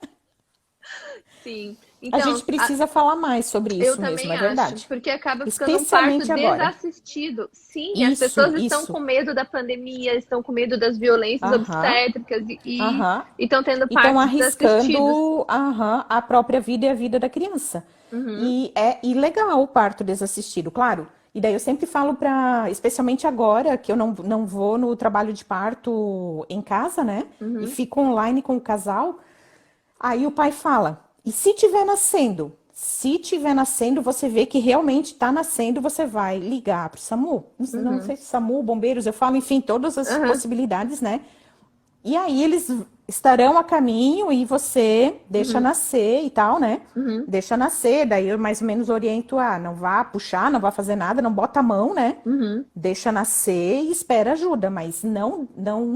Sim. A Então, gente precisa falar mais sobre eu isso mesmo, também é acho, verdade. porque acaba ficando um parto Especialmente agora. desassistido. Sim, as pessoas estão com Isso. medo da pandemia, estão com medo das violências Aham, obstétricas e aham. estão tendo E estão partos desassistidos. arriscando, aham, a própria vida e a vida da criança. Uhum, E é ilegal o parto desassistido, claro. E daí eu sempre falo para, especialmente agora, que eu não vou no trabalho de parto em casa, né? E uhum, fico online com o casal. Aí o pai fala: e se tiver nascendo? Se tiver nascendo, você vê que realmente está nascendo, você vai ligar para o SAMU. Não uhum, sei se SAMU, bombeiros, eu falo, enfim, todas as uhum, possibilidades, né? E aí eles estarão a caminho e você deixa uhum, nascer e tal, né? uhum, Deixa nascer, daí eu mais ou menos oriento, não vá puxar, não vá fazer nada, não bota a mão, né? uhum, Deixa nascer e espera ajuda, mas não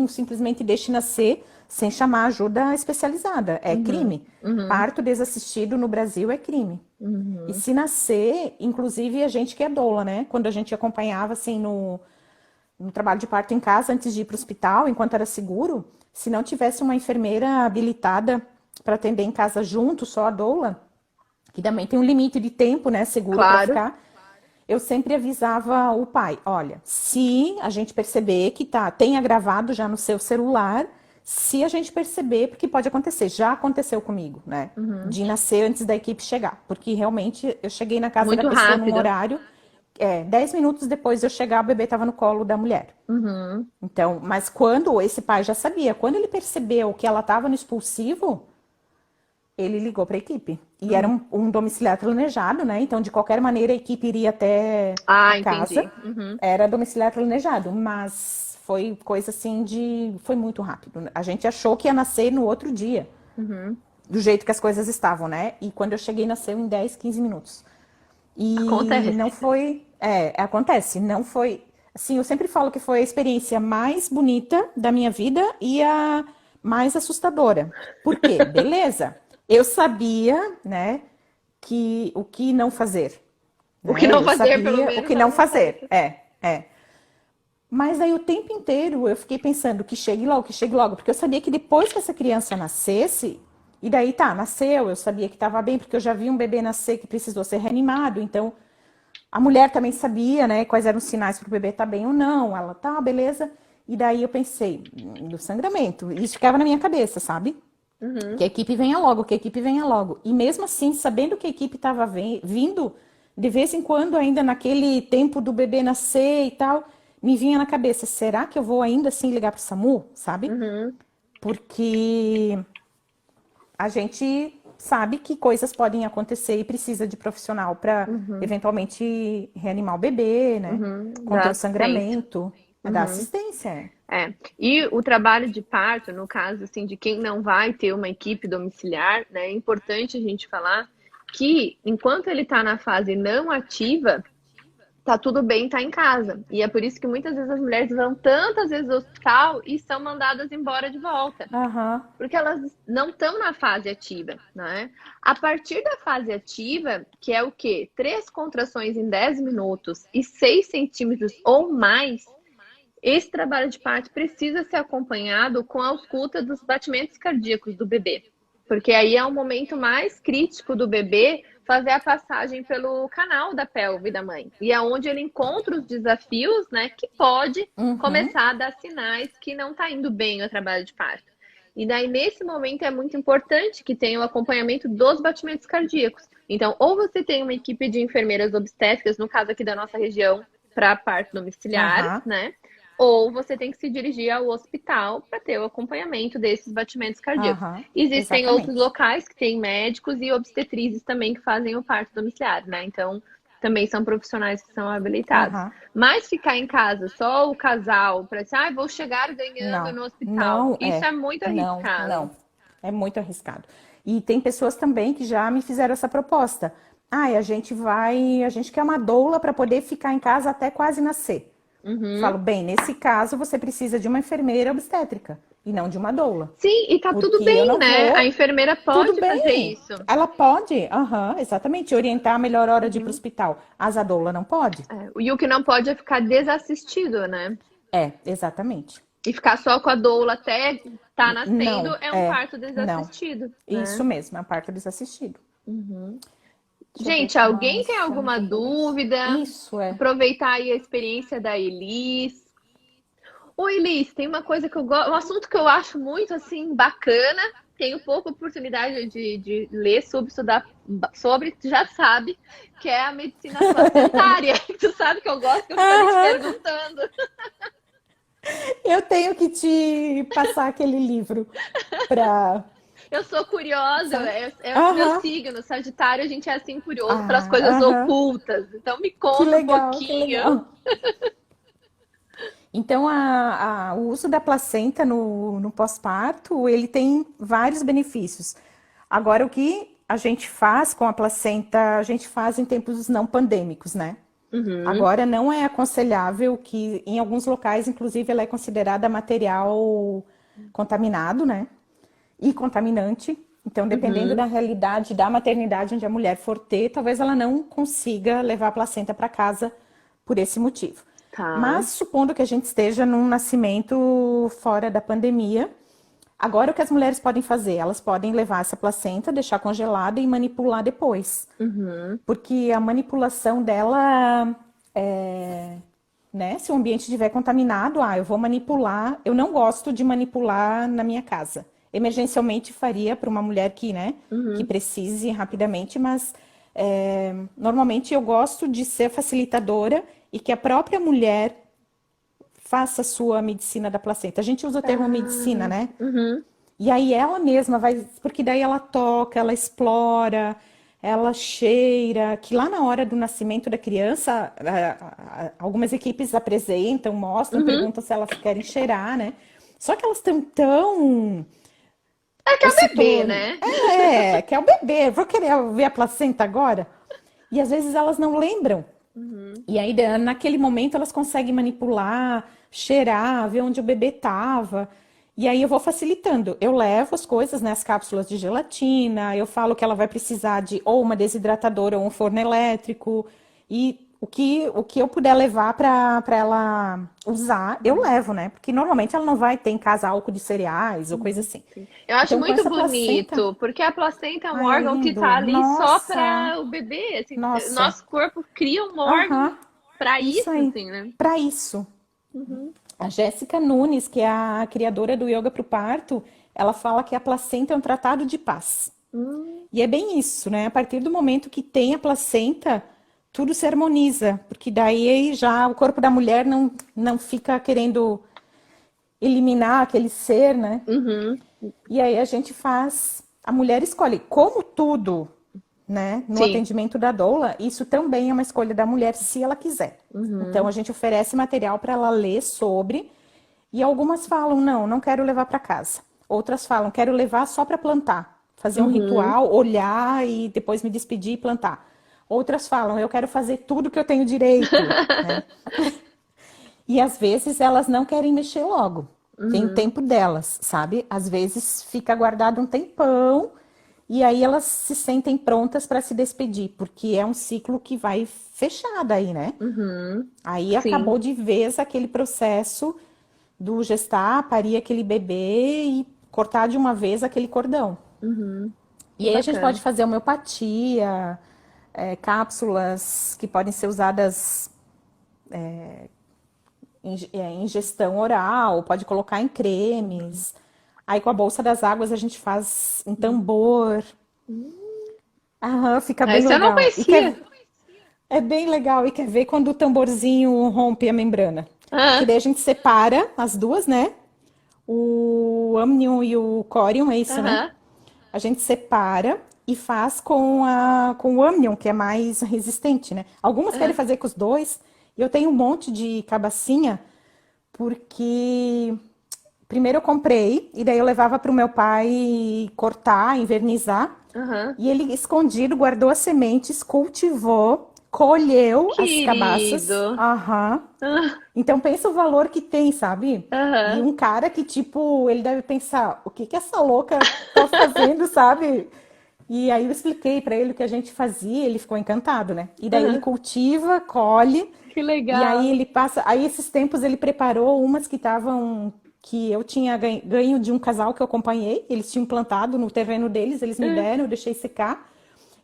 simplesmente deixe nascer sem chamar ajuda especializada. É uhum, crime. uhum, Parto desassistido no Brasil é crime. E uhum. se nascer, inclusive a gente que é doula, né? Quando a gente acompanhava assim no trabalho de parto em casa antes de ir para o hospital, enquanto era seguro, se não tivesse uma enfermeira habilitada para atender em casa junto, só a doula, que também tem um limite de tempo, né, seguro para Claro. ficar, eu sempre avisava o pai, olha, se a gente perceber que tem gravado já no seu celular, se a gente perceber, porque pode acontecer, já aconteceu comigo, né, Uhum. de nascer antes da equipe chegar, porque realmente eu cheguei na casa da Muito pessoa num rápido. horário, 10 minutos depois de eu chegar, o bebê estava no colo da mulher. Uhum. Então, mas quando esse pai já sabia, quando ele percebeu que ela estava no expulsivo, ele ligou para a equipe. E era Uhum. um domiciliar planejado, né? Então, de qualquer maneira, a equipe iria até a Ah, casa. entendi. Uhum. Era domiciliar planejado, mas foi coisa assim de. Foi muito rápido. A gente achou que ia nascer no outro dia, Uhum. do jeito que as coisas estavam, né? E quando eu cheguei, nasceu em 10, 15 minutos. E não Acontece. foi. Acontece, não foi. Assim, eu sempre falo que foi a experiência mais bonita da minha vida e a mais assustadora. Por quê? Beleza. Eu sabia, né, que o que não fazer, O que né? não Eu fazer, pelo sabia o menos, que ela não já fazer. sabe. É. Mas aí o tempo inteiro eu fiquei pensando que chegue logo, porque eu sabia que depois que essa criança nascesse, e daí tá, nasceu, eu sabia que estava bem, porque eu já vi um bebê nascer que precisou ser reanimado, então a mulher também sabia, né, quais eram os sinais para o bebê estar bem ou não. Ela tá, beleza. E daí eu pensei, do sangramento. Isso ficava na minha cabeça, sabe? Que Uhum. a equipe venha logo, que a equipe venha logo. E mesmo assim, sabendo que a equipe estava vindo, de vez em quando, ainda naquele tempo do bebê nascer e tal, me vinha na cabeça, será que eu vou ainda assim ligar para o SAMU, sabe? Uhum. Porque a gente sabe que coisas podem acontecer e precisa de profissional para Uhum. eventualmente reanimar o bebê, né? Uhum. Conter Dá o assistência. sangramento, dar Uhum. assistência. É. E o trabalho de parto, no caso assim, de quem não vai ter uma equipe domiciliar, né, é importante a gente falar que enquanto ele está na fase não ativa, tá tudo bem, tá em casa. E é por isso que muitas vezes as mulheres vão tantas vezes ao hospital e são mandadas embora de volta. Aham, Porque elas não estão na fase ativa, né? A partir da fase ativa, que é o quê? 3 contrações em 10 minutos e 6 centímetros ou mais, esse trabalho de parto precisa ser acompanhado com a ausculta dos batimentos cardíacos do bebê. Porque aí é o momento mais crítico do bebê fazer a passagem pelo canal da pelve da mãe. E é onde ele encontra os desafios, né, que pode Uhum. começar a dar sinais que não está indo bem o trabalho de parto. E daí, nesse momento, é muito importante que tenha o acompanhamento dos batimentos cardíacos. Então, ou você tem uma equipe de enfermeiras obstétricas, no caso aqui da nossa região, para parto domiciliar, Aham. né? Ou você tem que se dirigir ao hospital para ter o acompanhamento desses batimentos cardíacos. Aham. Existem outros Exatamente. locais que têm médicos e obstetrizes também que fazem o parto domiciliar, né? Então, também são profissionais que são habilitados. Aham. Mas ficar em casa, só o casal, para dizer, vou chegar ganhando Não, no hospital, não isso é. é muito Não, arriscado. não. É muito arriscado. E tem pessoas também que já me fizeram essa proposta. A gente quer uma doula para poder ficar em casa até quase nascer. Uhum. Falo, bem, nesse caso você precisa de uma enfermeira obstétrica e não de uma doula. Sim, e tá tudo Porque eu bem, não né? A vou. enfermeira Tudo pode fazer bem. isso. Ela pode, aham, exatamente, orientar a melhor hora de ir para o Uhum. hospital. A doula não pode? E o que não pode é ficar desassistido, né? É, exatamente. E ficar só com a doula até tá nascendo Não, é um parto não. desassistido, Isso né? mesmo, é a parte desassistido. Deixa eu ver o Gente, que alguém mais tem já me alguma perguntas. dúvida? Isso é. Aproveitar aí a experiência da Elis. Oi, Elis, tem uma coisa que eu gosto, um assunto que eu acho muito assim bacana. Tenho pouca oportunidade de ler sobre, estudar sobre, tu já sabe, que é a medicina placentária. Tu sabe que eu gosto, que eu fico ali te Aham. perguntando. Eu tenho que te passar aquele livro para. Eu sou curiosa, Sabe? é o meu Aham. signo, Sagitário, a gente é assim curioso para as Ah, coisas aham. ocultas. Então me Que conta um legal, que pouquinho. legal. Então, o uso da placenta no pós-parto, ele tem vários benefícios. Agora, o que a gente faz com a placenta, a gente faz em tempos não pandêmicos, né? Uhum, Agora, não é aconselhável que, em alguns locais, inclusive, ela é considerada material contaminado, né? E contaminante. Então, dependendo da uhum, realidade da maternidade onde a mulher for ter, talvez ela não consiga levar a placenta para casa por esse motivo. tá. Mas, supondo que a gente esteja num nascimento fora da pandemia, agora o que as mulheres podem fazer? Elas podem levar essa placenta, deixar congelada e manipular depois. Uhum. Porque a manipulação dela, né? Se o ambiente estiver contaminado, eu vou manipular. Eu não gosto de manipular na minha casa. Emergencialmente faria para uma mulher que, né, que Uhum. precise rapidamente, mas normalmente eu gosto de ser facilitadora e que a própria mulher faça a sua medicina da placenta. A gente usa o termo medicina, Ah, né? uhum. E aí ela mesma vai, porque daí ela toca, ela explora, ela cheira, que lá na hora do nascimento da criança, algumas equipes apresentam, mostram, Uhum. perguntam se elas querem cheirar, né? Só que elas estão tão É que é o bebê, né? que é o bebê, vou querer ver a placenta agora. E às vezes elas não lembram. Uhum. E aí, naquele momento, elas conseguem manipular, cheirar, ver onde o bebê estava. E aí eu vou facilitando. Eu levo as coisas, né, as cápsulas de gelatina, eu falo que ela vai precisar de ou uma desidratadora ou um forno elétrico. E o que eu puder levar para ela usar, eu levo, né? Porque normalmente ela não vai ter em casa álcool de cereais ou coisa assim. Sim. Eu acho Então, com muito essa placenta, bonito, porque a placenta é um ai, é órgão que tá lindo. ali só Nossa, para o bebê. Assim, nossa. nosso corpo cria um órgão Aham, para isso isso, aí. assim, né? Para isso. Uhum. A Jéssica Nunes, que é a criadora do Yoga para o Parto, ela fala que a placenta é um tratado de paz. Hum, E é bem isso, né? A partir do momento que tem a placenta, tudo se harmoniza, porque daí já o corpo da mulher não fica querendo eliminar aquele ser, né? uhum. E aí a gente faz, a mulher escolhe, como tudo, né? No Sim. atendimento da doula, isso também é uma escolha da mulher se ela quiser. Então Uhum. a gente oferece material para ela ler sobre, e algumas falam, não quero levar para casa. Outras falam, quero levar só para plantar, fazer um Uhum. ritual, olhar e depois me despedir e plantar. Outras falam, eu quero fazer tudo que eu tenho direito, né? E às vezes elas não querem mexer logo. Tem o Uhum. tempo delas, sabe? Às vezes fica guardado um tempão e aí elas se sentem prontas para se despedir, porque é um ciclo que vai fechar daí, né? Uhum. Aí Sim. acabou de vez aquele processo do gestar, parir aquele bebê e cortar de uma vez aquele cordão. Uhum. E aí a gente Bacana. pode fazer homeopatia, cápsulas que podem ser usadas em ingestão oral, pode colocar em cremes. Aí com a bolsa das águas a gente faz um tambor. Aham, fica bem Essa eu não legal. conhecia. É bem legal. E quer ver quando o tamborzinho rompe a membrana? Porque Ah, daí a gente separa as duas, né? O amnion e o corium, é isso, né? aham, A gente separa e faz com o amnion, que é mais resistente, né? Algumas querem aham. fazer com os dois. E eu tenho um monte de cabacinha, porque primeiro eu comprei, e daí eu levava para o meu pai cortar, invernizar. Aham. E ele, escondido, guardou as sementes, cultivou, colheu as cabaças. Querido. Aham. Ah, Então pensa o valor que tem, sabe? E aham, um cara que, tipo, ele deve pensar, o que que essa louca tá fazendo, sabe? E aí eu expliquei pra ele o que a gente fazia, ele ficou encantado, né? E daí ele aham. cultiva, colhe, Que e aí legal. ele passa. Aí esses tempos ele preparou umas que estavam. Que eu tinha ganho de um casal que eu acompanhei, eles tinham plantado no terreno deles, eles me Ah, deram, eu deixei secar.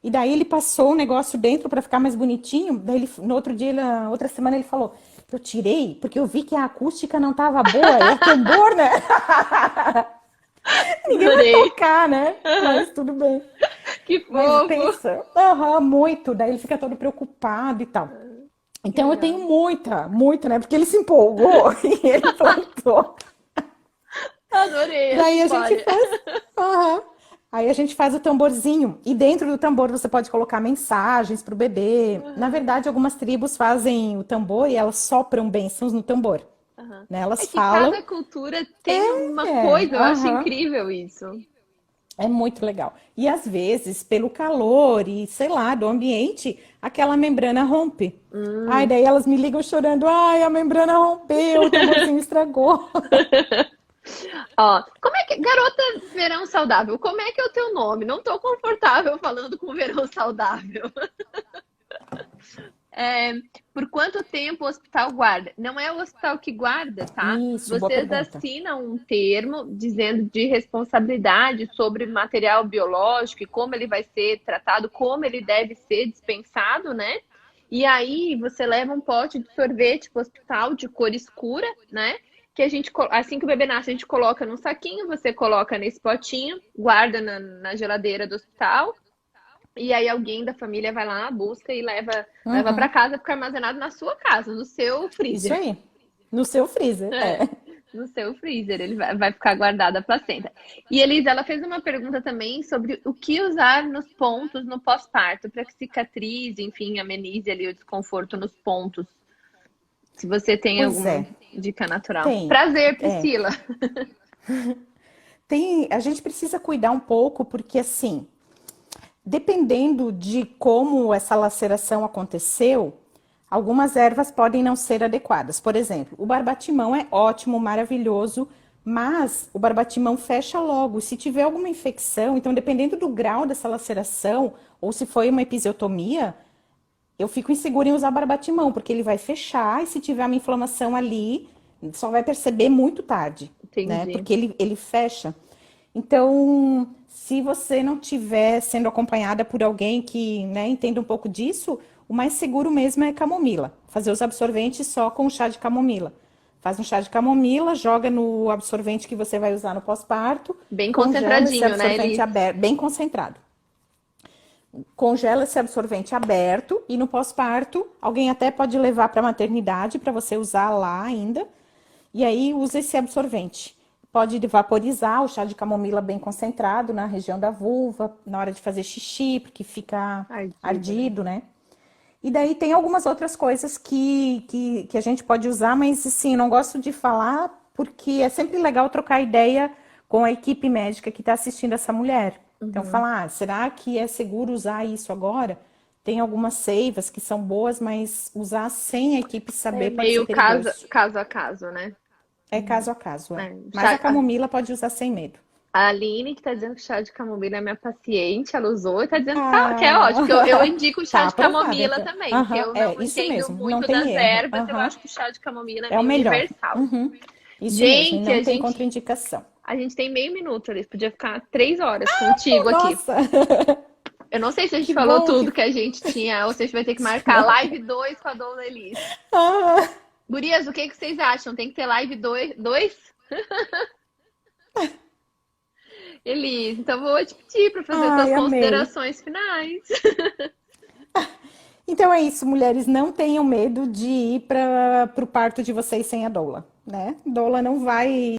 E daí ele passou o negócio dentro para ficar mais bonitinho. Daí no outro dia, na outra semana, ele falou: eu tirei porque eu vi que a acústica não tava boa. É tambor, né? Ninguém vai adorei. tocar, né? Aham. Mas tudo bem. Que Mas fofo. pensa, aham, muito. Daí ele fica todo preocupado e tal. Que Então eu tenho legal. muita, né? Porque ele se empolgou e ele plantou. Adorei essa Daí a gente história. faz. Aham. Aí a gente faz o tamborzinho. E dentro do tambor você pode colocar mensagens pro bebê. Na Aham, verdade, algumas tribos fazem o tambor e elas sopram bênçãos no tambor. aham. Né? É Elas que falam. cada cultura tem uma É, coisa, eu acho aham. incrível isso. É muito legal. E às vezes, pelo calor e sei lá, do ambiente, aquela membrana rompe. Ai, Hum. daí elas me ligam chorando. Ai, a membrana rompeu, o tamborzinho estragou. Ó, como é que. Garota verão saudável, como é que é o teu nome? Não tô confortável falando com verão saudável. É, por quanto tempo o hospital guarda? Não é o hospital que guarda, tá? Isso, boa Vocês pergunta. assinam um termo dizendo de responsabilidade sobre material biológico e como ele vai ser tratado, como ele deve ser dispensado, né? E aí você leva um pote de sorvete para o hospital de cor escura, né? Que a gente, assim que o bebê nasce, a gente coloca num saquinho, você coloca nesse potinho, guarda na geladeira do hospital. E aí alguém da família vai lá, busca e leva para Uhum. casa, fica armazenado na sua casa, no seu Isso freezer. aí. No seu freezer. É, É. no seu freezer, ele vai ficar guardado a placenta. E Elisa, ela fez uma pergunta também sobre o que usar nos pontos no pós-parto, para que cicatrize, enfim, amenize ali o desconforto nos pontos. Se você tem Pois alguma é, dica natural. tem. Prazer, É. Priscila. A gente precisa cuidar um pouco, porque assim, dependendo de como essa laceração aconteceu, algumas ervas podem não ser adequadas. Por exemplo, o barbatimão é ótimo, maravilhoso, mas o barbatimão fecha logo. Se tiver alguma infecção, então dependendo do grau dessa laceração, ou se foi uma episiotomia, eu fico insegura em usar barbatimão, porque ele vai fechar e se tiver uma inflamação ali, só vai perceber muito tarde, né? Entendi. Porque ele fecha. Então, se você não estiver sendo acompanhada por alguém que, né, entenda um pouco disso, o mais seguro mesmo é camomila. Fazer os absorventes só com chá de camomila. Faz um chá de camomila, joga no absorvente que você vai usar no pós-parto, Bem congela esse concentradinho, né, absorvente Elis? aberto, bem concentrado. Congela esse absorvente aberto e no pós-parto, alguém até pode levar para a maternidade para você usar lá ainda. E aí usa esse absorvente. Pode vaporizar o chá de camomila bem concentrado na região da vulva, na hora de fazer xixi, porque fica Ardido, né? ardido, né? E daí tem algumas outras coisas que a gente pode usar, mas assim, não gosto de falar porque é sempre legal trocar ideia com a equipe médica que está assistindo essa mulher. Então, Uhum. falar, será que é seguro usar isso agora? Tem algumas seivas que são boas, mas usar sem a equipe É saber pode ser meio caso, perigoso. caso a caso, né? É caso a caso, é. É, Mas a camomila pode usar sem medo. a Aline, que tá dizendo que chá de camomila é minha paciente, ela usou e tá dizendo que, que é ótimo, que eu Ah, indico o chá tá de aprovada camomila então. também, que Aham, eu é não isso entendo mesmo, não muito tem das erro. ervas, eu Aham, acho que o chá de camomila é é o meio melhor. universal. Uhum, isso mesmo, e Gente, não a tem gente contraindicação. A gente tem meio minuto, Elis. Podia ficar 3 horas contigo aqui. Nossa! Eu não sei se a gente Que falou bom tudo que a gente tinha, ou se a gente vai ter que marcar live 2 com a Doula Elis. Ah, Gurias, o que que vocês acham? Tem que ter live 2? Elis, então vou te pedir para fazer suas ai, amei. considerações finais. Então é isso, mulheres, não tenham medo de ir para o parto de vocês sem a doula, né? Doula não vai